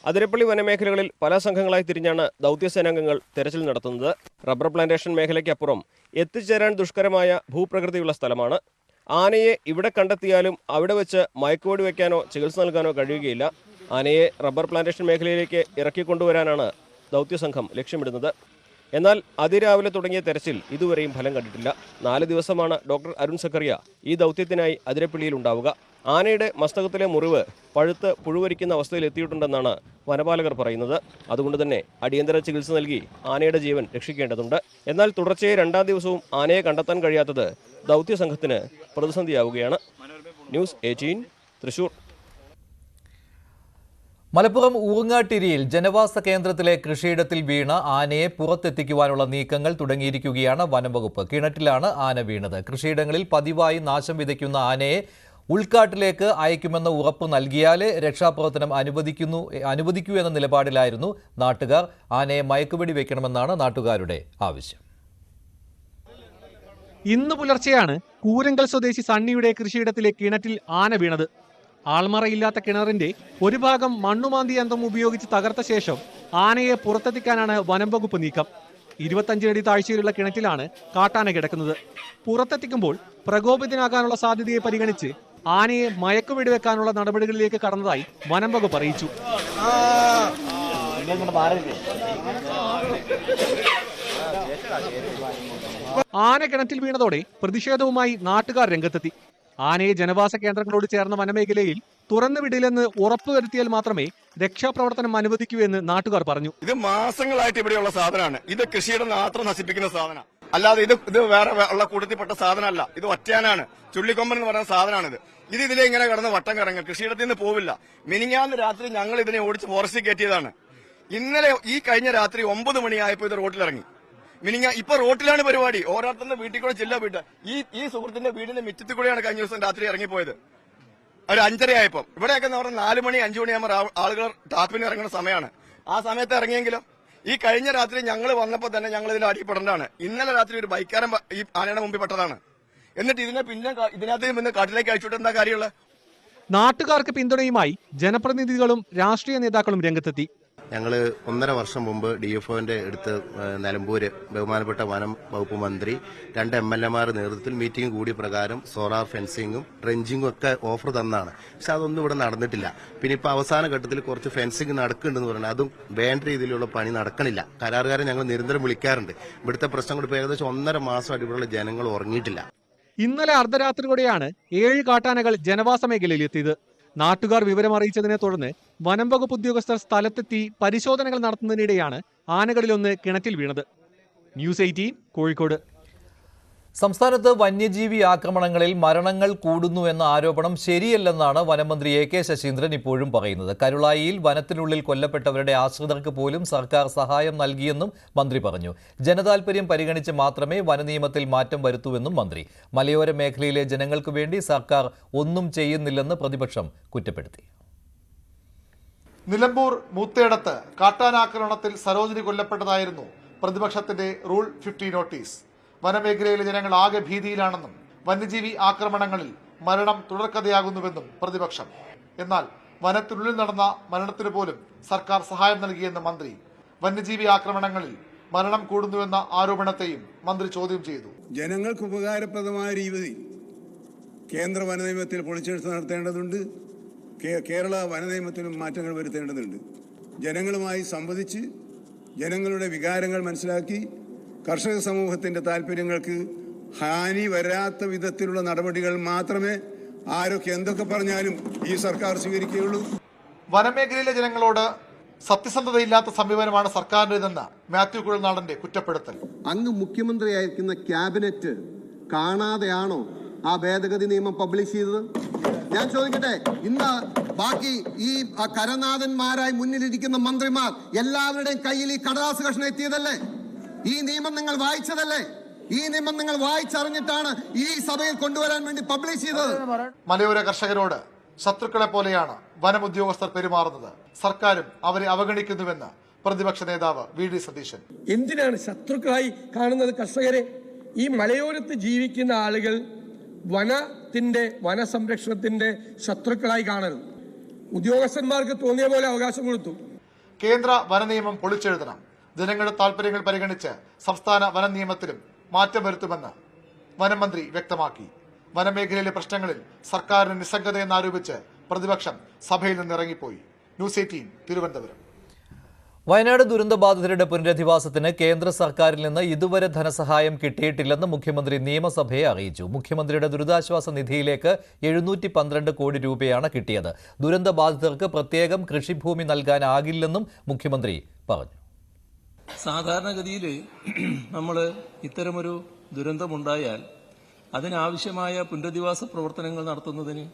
S6: അതിരപ്പള്ളി വനമേഖലകളിൽ പല സംഘങ്ങളായി തിരിഞ്ഞാണ് ദൗത്യസേനാംഗങ്ങൾ തെരച്ചിൽ നടത്തുന്നത്. റബ്ബർ പ്ലാന്റേഷൻ മേഖലയ്ക്കപ്പുറം എത്തിച്ചേരാൻ ദുഷ്കരമായ ഭൂപ്രകൃതിയുള്ള സ്ഥലമാണ്. ആനയെ ഇവിടെ കണ്ടെത്തിയാലും അവിടെ വെച്ച് മയക്കുവെടി വയ്ക്കാനോ ചികിത്സ നൽകാനോ കഴിയുകയില്ല. ആനയെ റബ്ബർ പ്ലാന്റേഷൻ മേഖലയിലേക്ക് ഇറക്കിക്കൊണ്ടുവരാനാണ് ദൗത്യസംഘം ലക്ഷ്യമിടുന്നത്. എന്നാൽ അതിരാവിലെ തുടങ്ങിയ തെരച്ചിൽ ഇതുവരെയും ഫലം കണ്ടിട്ടില്ല. 4 ദിവസമാണ് ഡോക്ടർ അരുൺ സക്കറിയ ഈ ദൗത്യത്തിനായി അതിരപ്പള്ളിയിൽ ഉണ്ടാവുക. ആനയുടെ മസ്തകത്തിലെ മുറിവ് പഴുത്ത് പുഴുവരിക്കുന്ന അവസ്ഥയിൽ എത്തിയിട്ടുണ്ടെന്നാണ് വനപാലകർ പറയുന്നത്. അതുകൊണ്ട് തന്നെ അടിയന്തര ചികിത്സ നൽകി ആനയുടെ ജീവൻ രക്ഷിക്കേണ്ടതുണ്ട്. എന്നാൽ തുടർച്ചയായി 2ാം ദിവസവും ആനയെ കണ്ടെത്താൻ കഴിയാത്തത് ദൗത്യസംഘത്തിന് പ്രതിസന്ധിയാവുകയാണ്. ന്യൂസ് 18 തൃശൂർ.
S1: മലപ്പുറം ഊങ്ങാട്ടിരിയിൽ ജനവാസ കേന്ദ്രത്തിലെ കൃഷിയിടത്തിൽ വീണ ആനയെ പുറത്തെത്തിക്കുവാനുള്ള നീക്കങ്ങൾ തുടങ്ങിയിരിക്കുകയാണ് വനംവകുപ്പ്. കിണറ്റിലാണ് ആന വീണത്. കൃഷിയിടങ്ങളിൽ പതിവായി നാശം വിതയ്ക്കുന്ന ആനയെ ഉൾക്കാട്ടിലേക്ക് അയക്കുമെന്ന് ഉറപ്പ് നൽകിയാലേ രക്ഷാപ്രവർത്തനം അനുവദിക്കൂ എന്ന നിലപാടിലായിരുന്നു നാട്ടുകാർ. ആനയെ മയക്കുവെടി വയ്ക്കണമെന്നാണ് നാട്ടുകാരുടെ ആവശ്യം.
S7: ഇന്ന് പുലർച്ചെയാണ് കൂരങ്കൽ സ്വദേശി സണ്ണിയുടെ കൃഷിയിടത്തിലെ കിണറ്റിൽ ആന വീണത്. ആൾമറയില്ലാത്ത കിണറിന്റെ ഒരു ഭാഗം മണ്ണുമാന്തി യന്ത്രം ഉപയോഗിച്ച് തകർത്ത ശേഷം ആനയെ പുറത്തെത്തിക്കാനാണ് വനം വകുപ്പ് നീക്കം. 25 അടി താഴ്ചയിലുള്ള കിണറ്റിലാണ് കാട്ടാന കിടക്കുന്നത്. പുറത്തെത്തിക്കുമ്പോൾ പ്രകോപിതനാകാനുള്ള സാധ്യതയെ പരിഗണിച്ച് ആനയെ മയക്കുവെടി വെക്കാനുള്ള നടപടികളിലേക്ക് കടന്നതായി വനം വകുപ്പ് അറിയിച്ചു. ആന കിണറ്റിൽ വീണതോടെ പ്രതിഷേധവുമായി നാട്ടുകാർ രംഗത്തെത്തി. ആനയെ ജനവാസ കേന്ദ്രങ്ങളോട് ചേർന്ന വനമേഖലയിൽ തുറന്നുവിടില്ലെന്ന് ഉറപ്പുവരുത്തിയാൽ മാത്രമേ രക്ഷാപ്രവർത്തനം അനുവദിക്കൂ എന്ന് നാട്ടുകാർ പറഞ്ഞു.
S8: ഇത് മാസങ്ങളായിട്ട് ഇവിടെയുള്ള സാധനമാണ്. ഇത് കൃഷിയുടെ മാത്രം നശിപ്പിക്കുന്ന സാധനം, അല്ലാതെ ഇത് വേറെ ഉള്ള കൂട്ടത്തിൽപ്പെട്ട സാധനമല്ല. ഇത് ഒറ്റയാനാണ്, ചുള്ളിക്കൊമ്പൻ എന്ന് പറയുന്ന സാധനമാണിത്. ഇതിലെ ഇങ്ങനെ കിടന്ന് വട്ടം കറങ്ങുക, കൃഷിയിടത്തിൽ നിന്ന് പോവില്ല. മിനിഞ്ഞാന്ന് രാത്രി ഞങ്ങൾ ഇതിനെ ഓടിച്ച് ഫോറസ്റ്റിൽ കയറ്റിയതാണ്. ഇന്നലെ ഈ കഴിഞ്ഞ രാത്രി 9 മണിയായപ്പോൾ ഇത് റോട്ടിലിറങ്ങി. ഇപ്പൊ റോട്ടിലാണ് പരിപാടി. ഓരോരുത്തരുടെ വീട്ടിൽ കൂടെ ജില്ല വീട്ട് ഈ സുഹൃത്തിന്റെ വീടിന്റെ മിറ്റത്തിൽ കൂടെയാണ് കഴിഞ്ഞ ദിവസം രാത്രി ഇറങ്ങിപ്പോയത്. ഒരു 5:30 ആയപ്പോൾ. ഇവിടെയൊക്കെ എന്ന് പറഞ്ഞാൽ 4 മണി 5 മണിയാകുമ്പോൾ ആളുകൾ ടാപ്പിന് ഇറങ്ങുന്ന സമയമാണ്. ആ സമയത്ത് ഇറങ്ങിയെങ്കിലും ഈ കഴിഞ്ഞ രാത്രി ഞങ്ങൾ വന്നപ്പോൾ തന്നെ ഞങ്ങൾ ഇതിൽ അടിപ്പെടേണ്ടതാണ്. ഇന്നലെ രാത്രി ഒരു ബൈക്കാരൻ ഈ ആനയുടെ മുമ്പിൽ പെട്ടതാണ്. എന്നിട്ട് ഇതിനകത്ത് പിന്നെ കാട്ടിലേക്ക് അയച്ചുവിട്ട് എന്താ കാര്യമുള്ളത്?
S7: നാട്ടുകാർക്ക് പിന്തുണയുമായി ജനപ്രതിനിധികളും രാഷ്ട്രീയ നേതാക്കളും രംഗത്തെത്തി.
S9: ഞങ്ങൾ 1.5 വർഷം മുമ്പ് DFOന്റെ അടുത്ത് നിലമ്പൂര് ബഹുമാനപ്പെട്ട വനം വകുപ്പ് മന്ത്രി 2 MLA നേതൃത്വത്തിൽ മീറ്റിംഗ് കൂടിയ പ്രകാരം സോളാർ ഫെൻസിങ്ങും ട്രെഞ്ചിങ്ങും ഒക്കെ ഓഫർ തന്നാണ്. പക്ഷെ അതൊന്നും ഇവിടെ നടന്നിട്ടില്ല. പിന്നെ ഇപ്പൊ അവസാന ഘട്ടത്തിൽ കുറച്ച് ഫെൻസിങ് നടക്കുന്നുണ്ടെന്ന് പറഞ്ഞാൽ അതും വേണ്ട രീതിയിലുള്ള പണി നടക്കണില്ല. കരാറുകാരെ ഞങ്ങൾ നിരന്തരം വിളിക്കാറുണ്ട്. ഇവിടുത്തെ പ്രശ്നം കൊണ്ട് ഏകദേശം 1.5 മാസമായിട്ട് ഇവിടെയുള്ള ജനങ്ങൾ ഉറങ്ങിയിട്ടില്ല.
S7: ഇന്നലെ അർദ്ധരാത്രിയോടെയാണ് 7 കാട്ടാനകൾ ജനവാസ മേഖലയിലെത്തിയത്. നാട്ടുകാർ വിവരമറിയിച്ചതിനെ തുടർന്ന് വനം വകുപ്പ് ഉദ്യോഗസ്ഥർ സ്ഥലത്തെത്തി പരിശോധനകൾ നടത്തുന്നതിനിടെയാണ് ആനകളിലൊന്ന് കിണറ്റിൽ വീണത്. ന്യൂസ് 18 കോഴിക്കോട്.
S1: സംസ്ഥാനത്ത് വന്യജീവി ആക്രമണങ്ങളിൽ മരണങ്ങൾ കൂടുന്നു എന്ന ആരോപണം ശരിയല്ലെന്നാണ് വനമന്ത്രി AK ശശീന്ദ്രൻ ഇപ്പോഴും പറയുന്നത്. കരുളായിയിൽ വനത്തിനുള്ളിൽ കൊല്ലപ്പെട്ടവരുടെ ആശ്രിതർക്ക് പോലും സർക്കാർ സഹായം നൽകിയെന്നും മന്ത്രി പറഞ്ഞു. ജനതാൽപര്യം പരിഗണിച്ച് മാത്രമേ വനനിയമത്തിൽ മാറ്റം വരുത്തൂവെന്നും മന്ത്രി. മലയോര മേഖലയിലെ ജനങ്ങൾക്ക് വേണ്ടി സർക്കാർ ഒന്നും ചെയ്യുന്നില്ലെന്ന് പ്രതിപക്ഷം കുറ്റപ്പെടുത്തി.
S10: നിലമ്പൂർ മൂത്തേടത്ത് കാട്ടാനാക്രമണത്തിൽ സരോജിനി കൊല്ലപ്പെട്ടതായിരുന്നു പ്രതിപക്ഷത്തിന്റെ റൂൾ 50 നോട്ടീസ്. വനമേഖലയിലെ ജനങ്ങൾ ആകെ ഭീതിയിലാണെന്നും വന്യജീവി ആക്രമണങ്ങളിൽ മരണം തുടർക്കഥയാകുന്നുവെന്നും പ്രതിപക്ഷം. എന്നാൽ വനത്തിനുള്ളിൽ നടന്ന മരണത്തിന് പോലും സർക്കാർ സഹായം നൽകിയെന്ന് മന്ത്രി. വന്യജീവി ആക്രമണങ്ങളിൽ മരണം കൂടുന്നുവെന്ന ആരോപണത്തെയും മന്ത്രി ചോദ്യം ചെയ്തു.
S11: ജനങ്ങൾക്ക് ഉപകാരപ്രദമായ രീതിയിൽ കേന്ദ്ര വനനിയമത്തിൽ പൊളിച്ചെഴുത്ത് നടത്തേണ്ടതുണ്ട്. കേരള വനനിയമത്തിലും മാറ്റങ്ങൾ വരുത്തേണ്ടതുണ്ട്. ജനങ്ങളുമായി സംവദിച്ച് ജനങ്ങളുടെ വികാരങ്ങൾ മനസ്സിലാക്കി കർഷക സമൂഹത്തിന്റെ താല്പര്യങ്ങൾക്ക് ഹാനി വരാത്ത വിധത്തിലുള്ള നടപടികൾ മാത്രമേ ആരൊക്കെ എന്തൊക്കെ പറഞ്ഞാലും ഈ സർക്കാർ സ്വീകരിക്കുകയുള്ളൂ.
S10: വനമേഖലയിലെ ജനങ്ങളോട് സത്യസന്ധതയില്ലാത്ത സമീപനമാണ് സർക്കാരിന്റേതെന്ന് മാത്യു കുഴൽനാടന്റെ കുറ്റപ്പെടുത്തൽ.
S12: അങ്ങ് മുഖ്യമന്ത്രിയായിരിക്കുന്ന ക്യാബിനറ്റ് കാണാതെയാണോ ആ ഭേദഗതി നിയമം പബ്ലിഷ് ചെയ്തത്? ഞാൻ ചോദിക്കട്ടെ, ഇന്ന് ബാക്കി ഈ കരനാഥന്മാരായി മുന്നിലിരിക്കുന്ന മന്ത്രിമാർ എല്ലാവരുടെയും കയ്യിൽ ഈ കടലാസ് കഷ്ണം എത്തിയതല്ലേ? ഈ നിയമം നിങ്ങൾ വായിച്ചതല്ലേ? ഈ നിയമം നിങ്ങൾ വായിച്ചറിഞ്ഞിട്ടാണ് ഈ സഭയിൽ കൊണ്ടുവരാൻ വേണ്ടി പബ്ലിഷ് ചെയ്തത്.
S10: മലയോര കർഷകരോട് ശത്രുക്കളെ പോലെയാണ് വനം ഉദ്യോഗസ്ഥർ പെരുമാറുന്നത്. സർക്കാരും അവരെ അവഗണിക്കുന്നുവെന്ന് പ്രതിപക്ഷ നേതാവ് VD സതീശൻ.
S13: എന്തിനാണ് ശത്രുക്കളായി കാണുന്നത് കർഷകരെ? ഈ മലയോരത്ത് ജീവിക്കുന്ന ആളുകൾ വനസംരക്ഷണത്തിന്റെ ശത്രുക്കളായി കാണരുത്. ഉദ്യോഗസ്ഥന്മാർക്ക് തോന്നിയ പോലെ അവകാശം കൊടുത്തു.
S10: കേന്ദ്ര വനനിയമം പൊളിച്ചെഴുതണം. ജനങ്ങളുടെ താൽപര്യങ്ങൾ പരിഗണിച്ച് സംസ്ഥാന വനനിയമത്തിലും മാറ്റം വരുത്തുമെന്ന് വനമന്ത്രി വ്യക്തമാക്കി. വനമേഖലയിലെ പ്രശ്നങ്ങളിൽ സർക്കാരിന് നിസ്സംഗതയെന്നാരോപിച്ച് പ്രതിപക്ഷം സഭയിൽ നിന്ന് ഇറങ്ങിപ്പോയി. ന്യൂസ് 18 തിരുവനന്തപുരം.
S1: വയനാട് ദുരന്തബാധിതരുടെ പുനരധിവാസത്തിന് കേന്ദ്ര സർക്കാരിൽ നിന്ന് ഇതുവരെ ധനസഹായം കിട്ടിയിട്ടില്ലെന്ന് മുഖ്യമന്ത്രി നിയമസഭയെ അറിയിച്ചു. മുഖ്യമന്ത്രിയുടെ ദുരിതാശ്വാസ നിധിയിലേക്ക് 712 കോടി രൂപയാണ് കിട്ടിയത്. ദുരന്തബാധിതർക്ക് പ്രത്യേകം കൃഷിഭൂമി നൽകാനാകില്ലെന്നും മുഖ്യമന്ത്രി പറഞ്ഞു.
S14: സാധാരണഗതിയിൽ നമ്മൾ ഇത്തരമൊരു ദുരന്തമുണ്ടായാൽ അതിനാവശ്യമായ പുനരധിവാസ പ്രവർത്തനങ്ങൾ നടത്തുന്നതിന്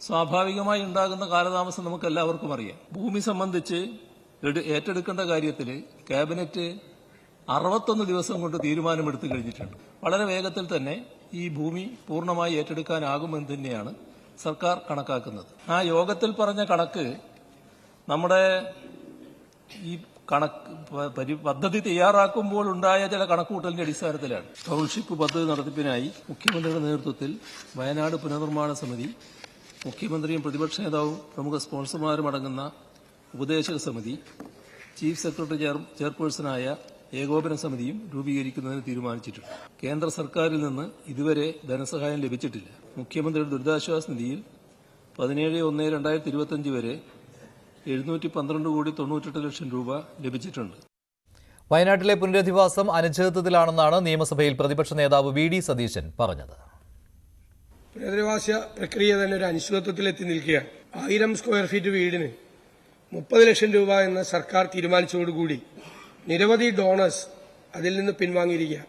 S14: സ്വാഭാവികമായി ഉണ്ടാകുന്ന കാലതാമസം നമുക്ക് എല്ലാവർക്കും അറിയാം. ഭൂമി സംബന്ധിച്ച് ഏറ്റെടുക്കേണ്ട കാര്യത്തിൽ ക്യാബിനറ്റ് 61 ദിവസം കൊണ്ട് തീരുമാനമെടുത്തു കഴിഞ്ഞിട്ടുണ്ട്. വളരെ വേഗത്തിൽ തന്നെ ഈ ഭൂമി പൂർണ്ണമായി ഏറ്റെടുക്കാനാകുമെന്ന് തന്നെയാണ് സർക്കാർ കണക്കാക്കുന്നത്. ആ യോഗത്തിൽ പറഞ്ഞ കണക്ക് നമ്മുടെ ഈ പദ്ധതി തയ്യാറാക്കുമ്പോൾ ഉണ്ടായ ചില കണക്കുകൂട്ടലിന്റെ അടിസ്ഥാനത്തിലാണ്. ടൗൺഷിപ്പ് പദ്ധതി നടത്തിപ്പിനായി മുഖ്യമന്ത്രിയുടെ നേതൃത്വത്തിൽ വയനാട് പുനർനിർമ്മാണ സമിതി, മുഖ്യമന്ത്രിയും പ്രതിപക്ഷ നേതാവും പ്രമുഖ സ്പോൺസർമാരും അടങ്ങുന്ന ഉപദേശക സമിതി, ചീഫ് സെക്രട്ടറി ചെയർപേഴ്സണായ ഏകോപന സമിതിയും രൂപീകരിക്കുന്നതിന് തീരുമാനിച്ചിട്ടുണ്ട്. കേന്ദ്ര സർക്കാരിൽ നിന്ന് ഇതുവരെ ധനസഹായം ലഭിച്ചിട്ടില്ല. മുഖ്യമന്ത്രിയുടെ ദുരിതാശ്വാസ നിധിയിൽ 17/1/2025 വരെ 712,98,00,000 രൂപ ലഭിച്ചിട്ടുണ്ട്.
S1: വയനാട്ടിലെ പുനരധിവാസം അനിശ്ചിതത്വത്തിലാണെന്നാണ് നിയമസഭയിൽ പ്രതിപക്ഷ നേതാവ് VD സതീശൻ പറഞ്ഞത്.
S13: പുനരധിവാസ പ്രക്രിയ തന്നെ ഒരു അനിശ്ചിതത്വത്തിലെത്തി നിൽക്കുകയാണ്. 1000 സ്ക്വയർ ഫീറ്റ് വീടിന് 30 ലക്ഷം രൂപ എന്ന് സർക്കാർ തീരുമാനിച്ചതോടുകൂടി നിരവധി ഡോണേഴ്സ് അതിൽ നിന്ന് പിൻവാങ്ങിയിരിക്കുക.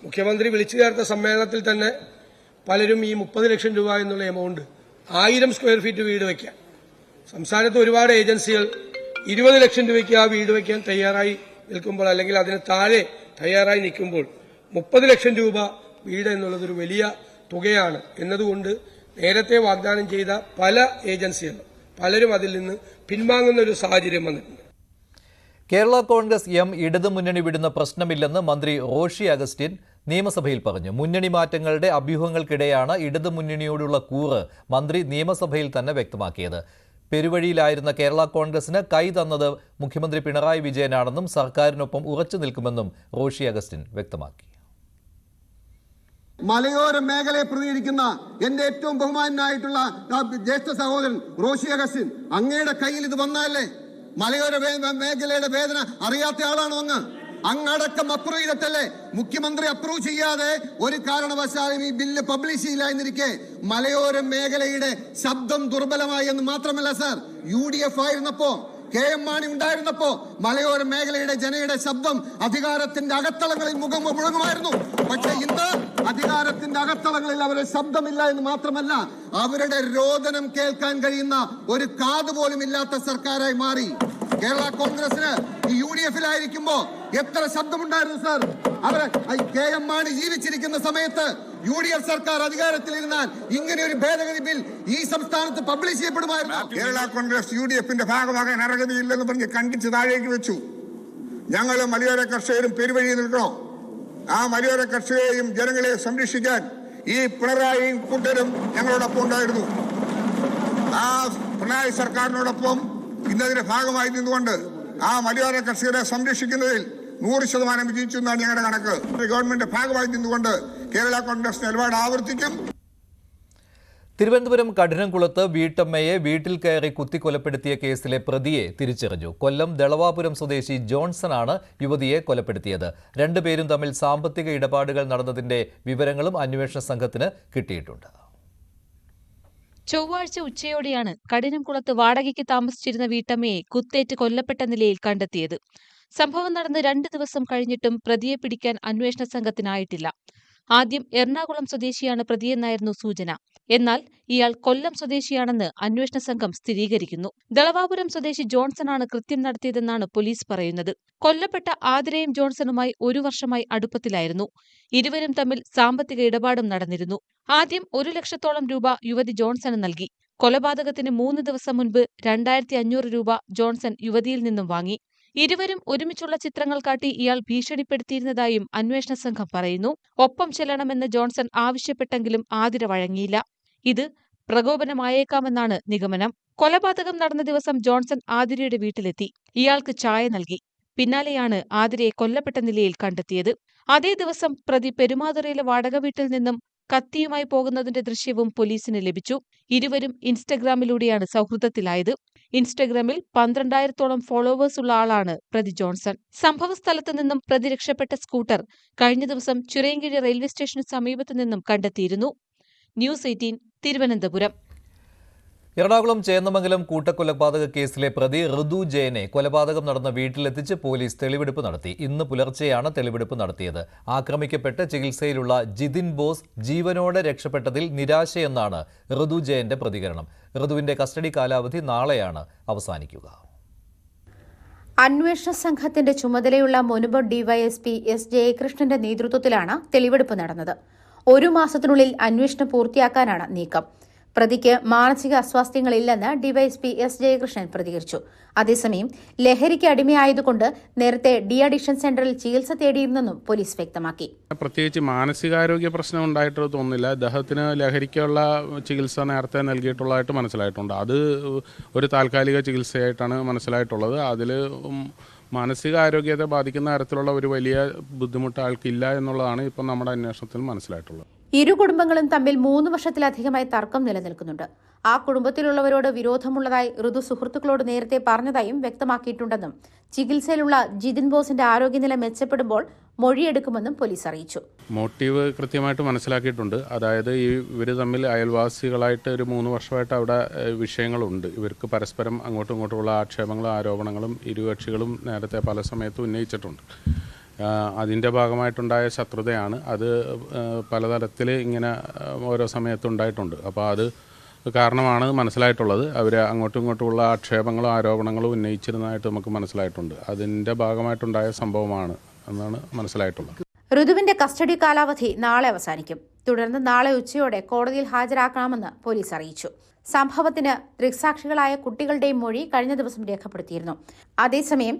S13: മുഖ്യമന്ത്രി വിളിച്ചു ചേർത്ത സമ്മേളനത്തിൽ തന്നെ പലരും ഈ 30 ലക്ഷം രൂപ എന്നുള്ള എമൗണ്ട് 1000 സ്ക്വയർ ഫീറ്റ് വീട് വയ്ക്കാൻ, സംസ്ഥാനത്ത് ഒരുപാട് ഏജൻസികൾ 20 ലക്ഷം രൂപയ്ക്ക് ആ വീട് വയ്ക്കാൻ തയ്യാറായി നിൽക്കുമ്പോൾ, അല്ലെങ്കിൽ അതിന് താഴെ തയ്യാറായി നിൽക്കുമ്പോൾ 30 ലക്ഷം രൂപ വീട് എന്നുള്ളതൊരു വലിയ തുകയാണ് എന്നതുകൊണ്ട് നേരത്തെ വാഗ്ദാനം ചെയ്ത പല ഏജൻസികളും പലരും അതിൽ നിന്ന് പിൻവാങ്ങുന്ന ഒരു സാഹചര്യം വന്നിട്ടുണ്ട്.
S1: കേരള കോൺഗ്രസ് എം ഇടതുമുന്നണി വിടുന്ന പ്രശ്നമില്ലെന്ന് മന്ത്രി റോഷി അഗസ്റ്റിൻ നിയമസഭയിൽ പറഞ്ഞു. മുന്നണി മാറ്റങ്ങളുടെ അഭ്യൂഹങ്ങൾക്കിടെയാണ് ഇടതുമുന്നണിയോടുള്ള കൂറ് മന്ത്രി നിയമസഭയിൽ തന്നെ വ്യക്തമാക്കിയത്. പെരുവഴിയിലായിരുന്ന കേരള കോൺഗ്രസിന് കൈ തന്നത് മുഖ്യമന്ത്രി പിണറായി വിജയനാണെന്നും സർക്കാരിനൊപ്പം ഉറച്ചു നിൽക്കുമെന്നും റോഷി അഗസ്റ്റിൻ വ്യക്തമാക്കി.
S12: മലയോര മേഖലയെ പ്രതിനിധിക്കുന്ന എന്റെ ഏറ്റവും ബഹുമാനായിട്ടുള്ള ജ്യേഷ്ഠ സഹോദരൻ റോഷി അഗസ്റ്റിൻ, അങ്ങയുടെ കയ്യിൽ ഇത് വന്നാലേ മലയോര മേഖലയുടെ വേദന അറിയാത്ത ആളാണോ അങ്ങടക്കം അപ്രൂവ് ചെയ്തിട്ടല്ലേ? മുഖ്യമന്ത്രി അപ്രൂവ് ചെയ്യാതെ ഒരു കാരണവശാലും ഈ ബില്ല് പബ്ലിഷ് ചെയ്യില്ല എന്നിരിക്കെ മലയോര മേഖലയുടെ ശബ്ദം ദുർബലമായി എന്ന് മാത്രമല്ല സർ, UDF ആയിരുന്നപ്പോ KM മാണി ഉണ്ടായിരുന്നപ്പോ മലയോര മേഖലയുടെ ജനയുടെ ശബ്ദം അധികാരത്തിന്റെ അകത്തളങ്ങളിൽ മുഴങ്ങുമായിരുന്നു. പക്ഷെ ഇന്ന് അധികാരത്തിന്റെ അകത്തളങ്ങളിൽ അവരുടെ ശബ്ദമില്ല എന്ന് മാത്രമല്ല, അവരുടെ രോദനം കേൾക്കാൻ കഴിയുന്ന ഒരു കാത് പോലും ഇല്ലാത്ത സർക്കാരായി മാറി. കേരള കോൺഗ്രസിന് ഈ UDF-ലായിരിക്കുമ്പോ എത്ര ശബ്ദമുണ്ടായിരുന്നു സർ? അവര് KM മാണി ജീവിച്ചിരിക്കുന്ന സമയത്ത് UDF സർക്കാർ അധികാരത്തിലിരുന്നാൽ ഇങ്ങനെ ഒരു ഭേദഗതി ബിൽ ഈ സംസ്ഥാനത്ത് പബ്ലിഷ് ചെയ്യപ്പെടുമായിരുന്നു.
S11: കേരള കോൺഗ്രസ് UDF-ന്റെ ഭാഗമാകാൻ അർഹതയില്ലെന്ന് പറഞ്ഞ് കണ്ടിച്ച് താഴേക്ക് വെച്ചു. ഞങ്ങൾ മലയോര കർഷകരും പെരുവഴി നിൽക്കണോ? ആ മലയോര കർഷകരെയും ജനങ്ങളെ സംരക്ഷിക്കാൻ ഈ പിണറായിയും കൂട്ടരും ഞങ്ങളോടൊപ്പം ഉണ്ടായിരുന്നു. ആ പിണറായി സർക്കാരിനോടൊപ്പം ഇന്നതിന്റെ ഭാഗമായി നിന്നുകൊണ്ട് ആ മലയോര കർഷകരെ സംരക്ഷിക്കുന്നതിൽ 100% വിജയിച്ചു എന്നാണ് ഞങ്ങളുടെ കണക്ക്. ഗവൺമെന്റ് ഭാഗമായി നിന്നുകൊണ്ട് കേരള കോൺഗ്രസ് നിലപാട് ആവർത്തിക്കും.
S1: തിരുവനന്തപുരം കഠിനംകുളത്ത് വീട്ടമ്മയെ വീട്ടിൽ കയറി കുത്തിക്കൊലപ്പെടുത്തിയ കേസിലെ പ്രതിയെ തിരിച്ചറിഞ്ഞു. കൊല്ലം ദളവാപുരം സ്വദേശി ജോൺസണാണ് യുവതിയെ കൊലപ്പെടുത്തിയത്. രണ്ടുപേരും തമ്മിൽ സാമ്പത്തിക ഇടപാടുകൾ നടന്നതിന്റെ വിവരങ്ങളും അന്വേഷണ സംഘത്തിന് കിട്ടിയിട്ടുണ്ട്.
S15: ചൊവ്വാഴ്ച ഉച്ചയോടെയാണ് കഠിനംകുളത്ത് വാടകയ്ക്ക് താമസിച്ചിരുന്ന വീട്ടമ്മയെ കുത്തേറ്റ് കൊല്ലപ്പെട്ട നിലയിൽ കണ്ടെത്തിയത്. സംഭവം നടന്ന് 2 ദിവസം കഴിഞ്ഞിട്ടും പ്രതിയെ പിടിക്കാൻ അന്വേഷണ സംഘത്തിനായിട്ടില്ല. ആദ്യം എറണാകുളം സ്വദേശിയാണ് പ്രതിയെന്നായിരുന്നു സൂചന. എന്നാൽ ഇയാൾ കൊല്ലം സ്വദേശിയാണെന്ന് അന്വേഷണ സംഘം സ്ഥിരീകരിക്കുന്നു. ദളവാപുരം സ്വദേശി ജോൺസണാണ് കൃത്യം നടത്തിയതെന്നാണ് പോലീസ് പറയുന്നത്. കൊല്ലപ്പെട്ട ആതിരയും ജോൺസണുമായി 1 വർഷമായി അടുപ്പത്തിലായിരുന്നു. ഇരുവരും തമ്മിൽ സാമ്പത്തിക ഇടപാടും നടന്നിരുന്നു. ആദ്യം 1 ലക്ഷത്തോളം രൂപ യുവതി ജോൺസണ് നൽകി. കൊലപാതകത്തിന് 3 ദിവസം മുൻപ് 2500 രൂപ ജോൺസൺ യുവതിയിൽ നിന്നും വാങ്ങി. ഇരുവരും ഒരുമിച്ചുള്ള ചിത്രങ്ങൾ കാട്ടി ഇയാൾ ഭീഷണിപ്പെടുത്തിയിരുന്നതായും അന്വേഷണ സംഘം പറയുന്നു. ഒപ്പം ചെല്ലണമെന്ന് ജോൺസൺ ആവശ്യപ്പെട്ടെങ്കിലും ആതിര വഴങ്ങിയില്ല. ഇത് പ്രകോപനമായേക്കാമെന്നാണ് നിഗമനം. കൊലപാതകം നടന്ന ദിവസം ജോൺസൺ ആതിരയുടെ വീട്ടിലെത്തി. ഇയാൾക്ക് ചായ നൽകി. പിന്നാലെയാണ് ആതിരയെ കൊല്ലപ്പെട്ട നിലയിൽ കണ്ടെത്തിയത്. അതേ ദിവസം പ്രതി പെരുമാതുറയിലെ വാടക വീട്ടിൽ നിന്നും കത്തിയുമായി പോകുന്നതിന്റെ ദൃശ്യവും പോലീസിന് ലഭിച്ചു. ഇരുവരും ഇൻസ്റ്റഗ്രാമിലൂടെയാണ് സൗഹൃദത്തിലായത്. ഇൻസ്റ്റഗ്രാമിൽ 12,000-ഓളം ഫോളോവേഴ്സുള്ള ആളാണ് പ്രതി ജോൺസൺ. സംഭവസ്ഥലത്ത് നിന്നും പ്രതി രക്ഷപ്പെട്ട സ്കൂട്ടർ കഴിഞ്ഞ ദിവസം ചിറയൻകീഴ് റെയിൽവേ സ്റ്റേഷന് സമീപത്തു നിന്നും കണ്ടെത്തിയിരുന്നു. ന്യൂസ് 18 തിരുവനന്തപുരം.
S1: എറണാകുളം ചേന്നമംഗലം കൂട്ടക്കൊലപാതക കേസിലെ പ്രതി ഋതു ജയനെ കൊലപാതകം നടന്ന വീട്ടിലെത്തിച്ച് പോലീസ് തെളിവെടുപ്പ് നടത്തി. ഇന്ന് പുലർച്ചെയാണ് തെളിവെടുപ്പ് നടത്തിയത്. ആക്രമിക്കപ്പെട്ട് ചികിത്സയിലുള്ള ജിതിൻ ബോസ് ജീവനോടെ രക്ഷപ്പെട്ടതിൽ നിരാശയെന്നാണ് ഋതു ജയന്റെ പ്രതികരണം. ഋതുവിന്റെ കസ്റ്റഡി കാലാവധി നാളെയാണ് അവസാനിക്കുക.
S16: അന്വേഷണ സംഘത്തിന്റെ ചുമതലയുള്ള മുൻപ് ഡിവൈഎസ്പി S. ജയകൃഷ്ണന്റെ നേതൃത്വത്തിലാണ് തെളിവെടുപ്പ് നടന്നത്. 1 മാസത്തിനുള്ളിൽ അന്വേഷണം പൂർത്തിയാക്കാനാണ് നീക്കം. പ്രതിക്ക് മാനസിക അസ്വാസ്ഥ്യങ്ങളില്ലെന്ന് ഡിവൈഎസ്പി S. ജയകൃഷ്ണൻ പ്രതികരിച്ചു. അതേസമയം ലഹരിക്ക് അടിമയായതുകൊണ്ട് നേരത്തെ ഡി അഡിക്ഷൻ സെന്ററിൽ ചികിത്സ തേടിയിരുന്നെന്നും പോലീസ് വ്യക്തമാക്കി.
S17: പ്രത്യേകിച്ച് മാനസികാരോഗ്യ പ്രശ്നം ഉണ്ടായിട്ട് തോന്നുന്നില്ല. അദ്ദേഹത്തിന് ലഹരിക്കുള്ള ചികിത്സ നേരത്തെ നൽകിയിട്ടുള്ളതായിട്ട് മനസ്സിലായിട്ടുണ്ട്. അത് ഒരു താൽക്കാലിക ചികിത്സയായിട്ടാണ് മനസ്സിലായിട്ടുള്ളത്. അതിൽ മാനസികാരോഗ്യത്തെ ബാധിക്കുന്ന തരത്തിലുള്ള ഒരു വലിയ ബുദ്ധിമുട്ട് ആൾക്കില്ല എന്നുള്ളതാണ് ഇപ്പം നമ്മുടെ അന്വേഷണത്തിൽ മനസ്സിലായിട്ടുള്ളത്.
S16: ഇരു കുടുംബങ്ങളും തമ്മിൽ 3 വർഷത്തിലധികമായി തർക്കം നിലനിൽക്കുന്നുണ്ട്. ആ കുടുംബത്തിലുള്ളവരോട് വിരോധമുള്ളതായി ഋതു സുഹൃത്തുക്കളോട് നേരത്തെ പറഞ്ഞതായും വ്യക്തമാക്കിയിട്ടുണ്ടെന്നും ചികിത്സയിലുള്ള ജിതിൻ ബോസിന്റെ ആരോഗ്യനില മെച്ചപ്പെടുമ്പോൾ മൊഴിയെടുക്കുമെന്നും പോലീസ് അറിയിച്ചു.
S17: മോട്ടീവ് കൃത്യമായിട്ട് മനസ്സിലാക്കിയിട്ടുണ്ട്. അതായത് ഇവർ തമ്മിൽ അയൽവാസികളായിട്ട് ഒരു 3 വർഷമായിട്ട് അവിടെ വിഷയങ്ങളുണ്ട്. ഇവർക്ക് പരസ്പരം അങ്ങോട്ടും ഇങ്ങോട്ടുമുള്ള ആക്ഷേപങ്ങളും ആരോപണങ്ങളും ഇരുകക്ഷികളും നേരത്തെ പല സമയത്തും ഉന്നയിച്ചിട്ടുണ്ട്. അതിൻ്റെ ഭാഗമായിട്ടുണ്ടായ ശത്രുതയാണ്. അത് പലതരത്തിൽ ഇങ്ങനെ ഓരോ സമയത്തുണ്ടായിട്ടുണ്ട്. അപ്പോൾ അത് കാരണമാണ് മനസ്സിലായിട്ടുള്ളത്. അവർ അങ്ങോട്ടും ഇങ്ങോട്ടുമുള്ള ആക്ഷേപങ്ങളും ആരോപണങ്ങളും ഉന്നയിച്ചിരുന്നതായിട്ട് നമുക്ക് മനസ്സിലായിട്ടുണ്ട്. അതിൻ്റെ ഭാഗമായിട്ടുണ്ടായ സംഭവമാണ് എന്നാണ് മനസ്സിലായിട്ടുള്ളത്.
S16: ഋതുവിന്റെ കസ്റ്റഡി കാലാവധി നാളെ അവസാനിക്കും. തുടർന്ന് നാളെ ഉച്ചയോടെ കോടതിയിൽ ഹാജരാക്കണമെന്ന് പോലീസ് അറിയിച്ചു. സംഭവത്തിന് ദൃക്സാക്ഷികളായ കുട്ടികളുടെയും മൊഴി കഴിഞ്ഞ ദിവസം രേഖപ്പെടുത്തിയിരുന്നു. അതേസമയം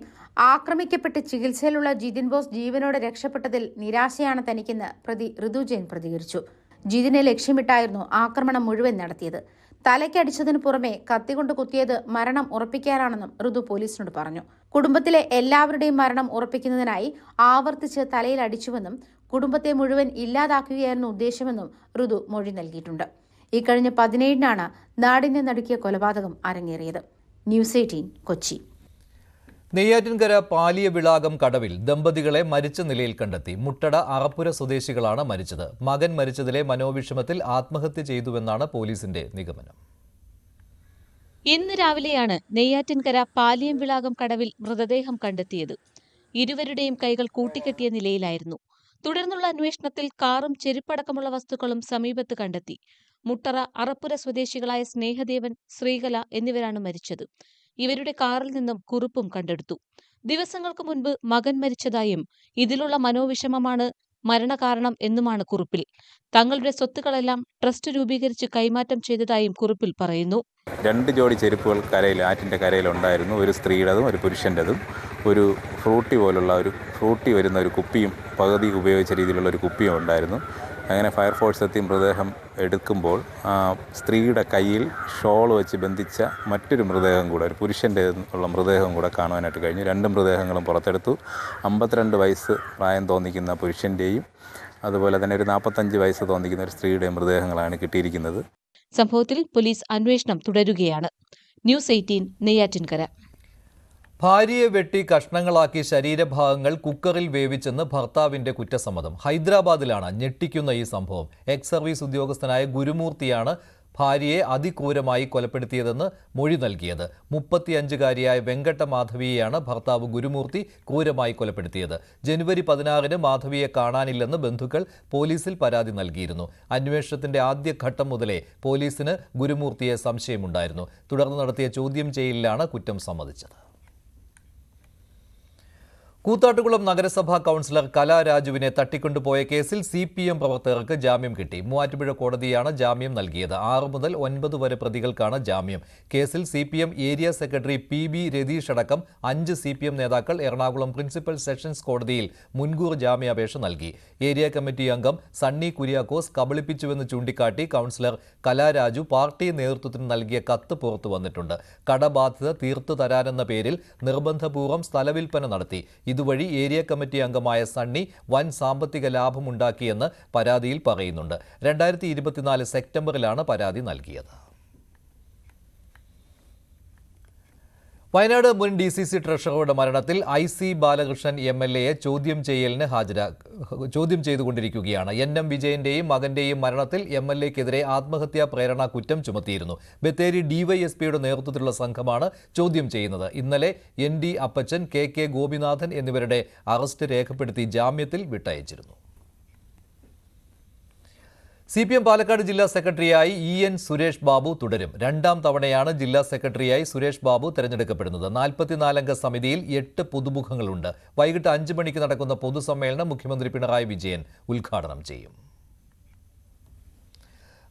S16: ആക്രമിക്കപ്പെട്ട് ചികിത്സയിലുള്ള ജിതിൻ ബോസ് ജീവനോടെ രക്ഷപ്പെട്ടതിൽ നിരാശയാണ് തനിക്കെന്ന് പ്രതി ഋതു ജെയിൻ പ്രതികരിച്ചു. ജിതിനെ ലക്ഷ്യമിട്ടായിരുന്നു ആക്രമണം മുഴുവൻ നടത്തിയത്. തലയ്ക്കടിച്ചതിനു പുറമെ കത്തികൊണ്ട് കുത്തിയത് മരണം ഉറപ്പിക്കാനാണെന്നും ഋതു പോലീസിനോട് പറഞ്ഞു. കുടുംബത്തിലെ എല്ലാവരുടെയും മരണം ഉറപ്പിക്കുന്നതിനായി ആവർത്തിച്ച് തലയിൽ അടിച്ചുവെന്നും കുടുംബത്തെ മുഴുവൻ ഇല്ലാതാക്കുകയായിരുന്നു ഉദ്ദേശമെന്നും ഋതു മൊഴി നൽകിയിട്ടുണ്ട്. ഇക്കഴിഞ്ഞ 17-നാണ് നാടിനെ നടുക്കിയ കൊലപാതകം അരങ്ങേറിയത്. ന്യൂസ് 18 കൊച്ചി.
S1: നെയ്യാറ്റിൻകര പാലിയവിളാകം കടവിൽ ദമ്പതികളെ മരിച്ച നിലയിൽ കണ്ടെത്തി. മുട്ടട അറപ്പുര സ്വദേശികളാണ് മരിച്ചത്. മകൻ മരിച്ചതിലെ മനോവിഷമത്തിൽ ആത്മഹത്യ ചെയ്തുവെന്നാണ് പോലീസിന്റെ നിഗമനം.
S15: ഇന്ന് രാവിലെയാണ് നെയ്യാറ്റിൻകര പാലിയംവിളാകം കടവിൽ മൃതദേഹം കണ്ടെത്തിയത്. ഇരുവരുടെയും കൈകൾ കൂട്ടിക്കെട്ടിയ നിലയിലായിരുന്നു. തുടർന്നുള്ള അന്വേഷണത്തിൽ കാറും ചെരുപ്പടക്കമുള്ള വസ്തുക്കളും സമീപത്ത് കണ്ടെത്തി. മുട്ടറ അറപ്പുര സ്വദേശികളായ സ്നേഹദേവൻ, ശ്രീകല എന്നിവരാണ് മരിച്ചത്. ഇവരുടെ കാറിൽ നിന്നും കുറിപ്പും കണ്ടെടുത്തു. ദിവസങ്ങൾക്ക് മുൻപ് മകൻ മരിച്ചതായും ഇതിലുള്ള മനോവിഷമമാണ് മരണകാരണം എന്നുമാണ് കുറിപ്പിൽ. തങ്ങളുടെ സ്വത്തുക്കളെല്ലാം ട്രസ്റ്റ് രൂപീകരിച്ച് കൈമാറ്റം ചെയ്തതായും കുറിപ്പിൽ പറയുന്നു.
S18: 2 ജോഡി ചെരുപ്പുകൾ ആറ്റിൻ്റെ കരയിലുണ്ടായിരുന്നു. ഒരു സ്ത്രീയുടേതും ഒരു പുരുഷൻ്റെതും. ഒരു ഫ്രൂട്ടി വരുന്ന ഒരു കുപ്പിയും പകുതി ഉപയോഗിച്ച രീതിയിലുള്ള ഒരു കുപ്പിയും ഉണ്ടായിരുന്നു. അങ്ങനെ ഫയർഫോഴ്സ് എത്തി മൃതദേഹം എടുക്കുമ്പോൾ സ്ത്രീയുടെ കയ്യിൽ ഷോൾ വെച്ച് ബന്ധിച്ച മറ്റൊരു മൃതദേഹം കൂടെ, ഒരു പുരുഷൻ്റെ ഉള്ള മൃതദേഹം കൂടെ കാണുവാനായിട്ട് കഴിഞ്ഞു. 2 മൃതദേഹങ്ങളും പുറത്തെടുത്തു. 52 വയസ്സ് പ്രായം തോന്നിക്കുന്ന പുരുഷൻ്റെയും അതുപോലെ തന്നെ ഒരു 45 വയസ്സ് തോന്നിക്കുന്ന ഒരു സ്ത്രീയുടെയും മൃതദേഹങ്ങളാണ് കിട്ടിയിരിക്കുന്നത്.
S15: സംഭവത്തിൽ പോലീസ് അന്വേഷണം തുടരുകയാണ്. ന്യൂസ് 18 നെയ്യാറ്റിൻകര.
S1: ഭാര്യയെ വെട്ടി കഷ്ണങ്ങളാക്കി ശരീരഭാഗങ്ങൾ കുക്കറിൽ വേവിച്ചെന്ന് ഭർത്താവിന്റെ കുറ്റസമ്മതം. ഹൈദരാബാദിലാണ് ഞെട്ടിക്കുന്ന ഈ സംഭവം. എക്സ് സർവീസ് ഉദ്യോഗസ്ഥനായ ഗുരുമൂർത്തിയാണ് ഭാര്യയെ അതിക്രൂരമായി കൊലപ്പെടുത്തിയതെന്ന് മൊഴി നൽകിയത്. 35-കാരിയായ വെങ്കട്ട മാധവിയെയാണ് ഭർത്താവ് ഗുരുമൂർത്തി ക്രൂരമായി കൊലപ്പെടുത്തിയത്. ജനുവരി 16-ന് മാധവിയെ കാണാനില്ലെന്ന് ബന്ധുക്കൾ പോലീസിൽ പരാതി നൽകിയിരുന്നു. അന്വേഷണത്തിന്റെ ആദ്യഘട്ടം മുതലേ പോലീസിന് ഗുരുമൂർത്തിയെ സംശയമുണ്ടായിരുന്നു. തുടർന്ന് നടത്തിയ ചോദ്യം ചെയ്യലിലാണ് കുറ്റം സമ്മതിച്ചത്. കൂത്താട്ടുകുളം നഗരസഭാ കൗൺസിലർ കലാരാജുവിനെ തട്ടിക്കൊണ്ടുപോയ കേസിൽ CPM പ്രവർത്തകർക്ക് ജാമ്യം കിട്ടി. മൂവാറ്റുപുഴ കോടതിയാണ് ജാമ്യം നൽകിയത്. 6 മുതൽ 9 വരെ പ്രതികൾക്കാണ് ജാമ്യം. കേസിൽ CPM area secretary PB Ratheesh അടക്കം 5 CPM നേതാക്കൾ എറണാകുളം പ്രിൻസിപ്പൽ സെഷൻസ് കോടതിയിൽ മുൻകൂർ ജാമ്യാപേക്ഷ നൽകി. ഏരിയ കമ്മിറ്റി അംഗം സണ്ണി കുര്യാക്കോസ് കബളിപ്പിച്ചുവെന്ന് ചൂണ്ടിക്കാട്ടി കൗൺസിലർ കലാരാജു പാർട്ടി നേതൃത്വത്തിന് നൽകിയ കത്ത് പുറത്തു വന്നിട്ടുണ്ട്. കടബാധ്യത തീർത്തു തരാനെന്ന പേരിൽ നിർബന്ധപൂർവ്വം സ്ഥലവിൽപ്പന നടത്തി. ഇതുവഴി ഏരിയ കമ്മിറ്റി അംഗമായ സണ്ണി വൻ സാമ്പത്തിക ലാഭമുണ്ടാക്കിയെന്ന് പരാതിയിൽ പറയുന്നുണ്ട്. 2024 സെപ്റ്റംബറിലാണ് പരാതി നൽകിയത്. വയനാട് മുൻ DCC ട്രഷററുടെ മരണത്തിൽ IC ബാലകൃഷ്ണൻ MLAയെ ചോദ്യം ചെയ്തുകൊണ്ടിരിക്കുകയാണ്. NM വിജയന്റെയും മകന്റെയും മരണത്തിൽ MLAക്കെതിരെ ആത്മഹത്യാ പ്രേരണ കുറ്റം ചുമത്തിയിരുന്നു. ബത്തേരി DYSPയുടെ നേതൃത്വത്തിലുള്ള സംഘമാണ് ചോദ്യം ചെയ്യുന്നത്. ഇന്നലെ ND അപ്പച്ചൻ, KK ഗോപിനാഥൻ എന്നിവരുടെ അറസ്റ്റ് രേഖപ്പെടുത്തി ജാമ്യത്തിൽ വിട്ടയച്ചിരുന്നു. CPM പാലക്കാട് ജില്ലാ സെക്രട്ടറിയായി EN സുരേഷ് ബാബു തുടരും. 2ാം തവണയാണ് ജില്ലാ സെക്രട്ടറിയായി സുരേഷ് ബാബു തെരഞ്ഞെടുക്കപ്പെടുന്നത്. 44-അംഗ സമിതിയിൽ 8 പുതുമുഖങ്ങളുണ്ട്. വൈകിട്ട് 5 മണിക്ക് നടക്കുന്ന പൊതുസമ്മേളനം മുഖ്യമന്ത്രി പിണറായി വിജയൻ ഉദ്ഘാടനം ചെയ്യും.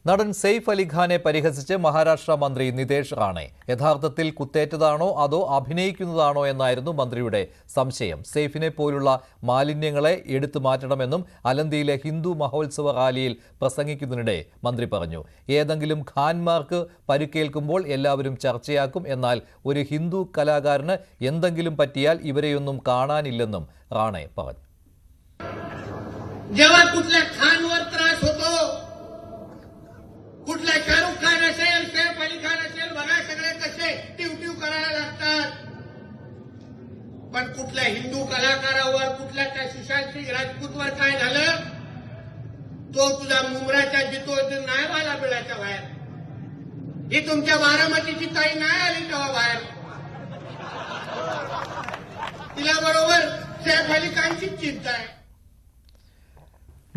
S1: നടൻ സെയ്ഫ് അലിഖാനെ പരിഹസിച്ച് മഹാരാഷ്ട്ര മന്ത്രി നിതേഷ് റാണെ. യഥാർത്ഥത്തിൽ കുത്തേറ്റതാണോ അതോ അഭിനയിക്കുന്നതാണോ എന്നായിരുന്നു മന്ത്രിയുടെ സംശയം. സെയ്ഫിനെ പോലുള്ള മാലിന്യങ്ങളെ എടുത്തു മാറ്റണമെന്നും അലന്തിയിലെ ഹിന്ദു മഹോത്സവ റാലിയിൽ പ്രസംഗിക്കുന്നതിനിടെ മന്ത്രി പറഞ്ഞു. ഏതെങ്കിലും ഖാൻമാർക്ക് പരിക്കേൽക്കുമ്പോൾ എല്ലാവരും ചർച്ചയാക്കും. എന്നാൽ ഒരു ഹിന്ദു കലാകാരന് എന്തെങ്കിലും പറ്റിയാൽ ഇവരെയൊന്നും കാണാനില്ലെന്നും റാണെ പറഞ്ഞു.
S19: जेव्हा कुठल्या खानवर त्रास होतो पण कुठल्या हिंदू कलाकारावर कुठल्या त्या सुशांत सिंग राजपूतवर काय झालं, तो तुझा मुंबराच्या जितो नाही आला बिळाच्या बाहेर. ही तुमच्या बारामतीची ताई नाही आली तेव्हा बाहेर. तिला बरोबर सैफ अली खानची चिंता आहे.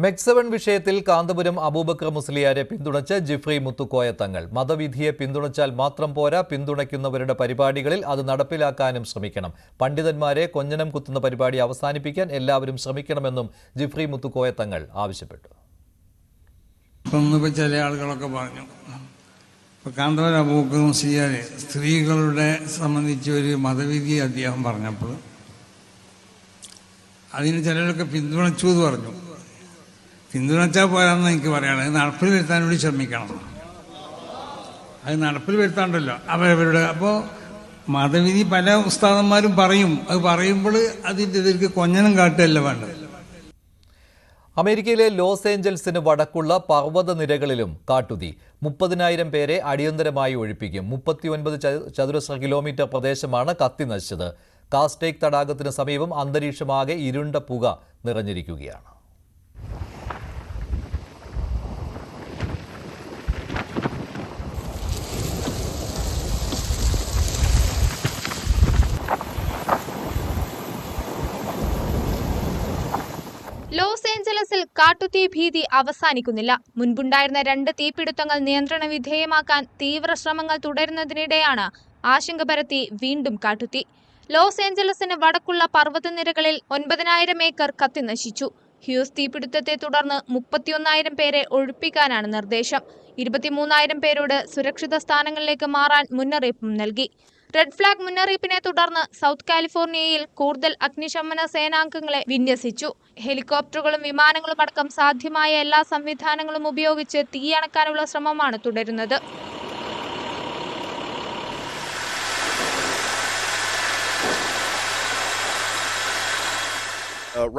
S1: മെക്സവൺ വിഷയത്തിൽ കാന്തപുരം അബൂബക്കർ മുസ്ലിയാരെ പിന്തുണച്ച് ജിഫ്രി മുത്തുക്കോയ തങ്ങൾ. മതവിധിയെ പിന്തുണച്ചാൽ മാത്രം പോരാ, പിന്തുണയ്ക്കുന്നവരുടെ പരിപാടികളിൽ അത് നടപ്പിലാക്കാനും ശ്രമിക്കണം. പണ്ഡിതന്മാരെ കൊഞ്ഞനം കുത്തുന്ന പരിപാടി അവസാനിപ്പിക്കാൻ എല്ലാവരും ശ്രമിക്കണമെന്നും ജിഫ്രി മുത്തുക്കോയ തങ്ങൾ ആവശ്യപ്പെട്ടു.
S20: ചില ആളുകളൊക്കെ പറഞ്ഞു, കാന്തപുരം അബൂബക്കർ മുസ്ലിയാരെ സ്ത്രീകളുടെ സംബന്ധിച്ച് ഒരു മതവിധി അദ്ദേഹം പറഞ്ഞപ്പോൾ അതിന് ചിലരൊക്കെ പിന്തുണച്ചു എന്ന് പറഞ്ഞു. പിന്തുണച്ചാൽ പോരാന്ന് എനിക്ക് പറയാനുള്ളത്, നടപ്പിൽ വരുത്താൻ വേണ്ടി ശ്രമിക്കണം. അത് നടപ്പിൽ വരുത്താണ്ടല്ലോ അവരവരുടെ. അപ്പോൾ മതവിധി പല ഉസ്താദന്മാരും പറയും, അത് പറയുമ്പോൾ അതിൻ്റെ ഇതിലേക്ക് കൊഞ്ഞനം കാട്ടുകയല്ല വേണ്ടത്.
S1: അമേരിക്കയിലെ ലോസ് ഏഞ്ചൽസിന് വടക്കുള്ള പർവ്വതനിരകളിലും കാട്ടുതീ. 30,000 പേരെ അടിയന്തരമായി ഒഴിപ്പിക്കും. 39 ചതുരശ്ര കിലോമീറ്റർ പ്രദേശമാണ് കത്തി നശിച്ചത്. കാസ്റ്റേക്ക് തടാകത്തിന് സമീപം അന്തരീക്ഷമാകെ ഇരുണ്ട പുക നിറഞ്ഞിരിക്കുകയാണ്.
S21: ലോസ് ഏഞ്ചലസിൽ കാട്ടുതീ ഭീതി അവസാനിക്കുന്നില്ല. മുൻപുണ്ടായിരുന്ന 2 തീപിടുത്തങ്ങൾ നിയന്ത്രണ വിധേയമാക്കാൻ തീവ്ര ശ്രമങ്ങൾ തുടരുന്നതിനിടെയാണ് ആശങ്ക പരത്തി വീണ്ടും കാട്ടുതീ. ലോസ് ഏഞ്ചലസിന് വടക്കുള്ള പർവ്വതനിരകളിൽ 9,000 ഏക്കർ കത്തിനശിച്ചു. ഹ്യൂസ് തീപിടുത്തത്തെ തുടർന്ന് 31,000 പേരെ ഒഴിപ്പിക്കാനാണ് നിർദ്ദേശം. 23,000 പേരോട് സുരക്ഷിത സ്ഥാനങ്ങളിലേക്ക് മാറാൻ മുന്നറിയിപ്പും നൽകി. റെഡ് ഫ്ലാഗ് മുന്നറിയിപ്പിനെ തുടർന്ന് സൗത്ത് കാലിഫോർണിയയിൽ കൂടുതൽ അഗ്നിശമന സേനാംഗങ്ങളെ വിന്യസിച്ചു. ഹെലികോപ്റ്ററുകളും വിമാനങ്ങളും അടക്കം സാധ്യമായ എല്ലാ സംവിധാനങ്ങളും ഉപയോഗിച്ച് തീയണക്കാനുള്ള ശ്രമമാണ് തുടരുന്നത്.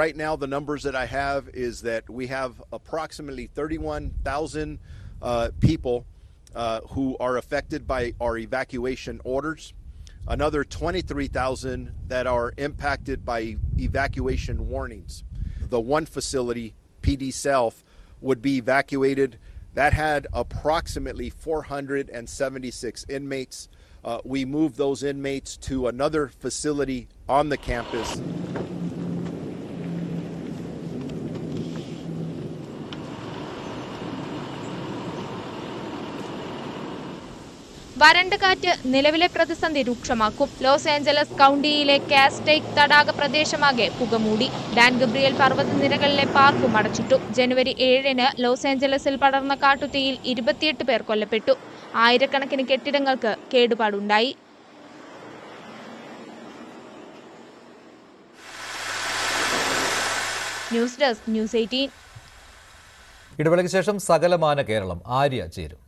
S22: Right now, the numbers that I have is that we have approximately 31,000 people who are affected by our evacuation orders. Another 23,000 that are impacted by evacuation warnings. The one facility, PD South, would be evacuated. That had approximately 476 inmates. We moved those inmates to another facility on the campus.
S21: വരണ്ട കാറ്റ് നിലവിലെ പ്രതിസന്ധി രൂക്ഷമാക്കും. Los Angeles കൗണ്ടിയിലെ Castaic തടാക പ്രദേശമാകെ പുകമൂടി. San Gabriel പർവ്വതനിരകളിലെ പാർക്കും അടച്ചിട്ടു. ജനുവരി 7-ന് ലോസ് ഏഞ്ചലസിൽ പടർന്ന കാട്ടുതീയിൽ 28 പേർ കൊല്ലപ്പെട്ടു. ആയിരക്കണക്കിന് കെട്ടിടങ്ങൾക്ക് കേടുപാടുണ്ടായി. News desk, news 18.
S1: ഇടവേളയ്ക്ക് ശേഷം സകലമാന കേരളം ആര്യ ചേരും.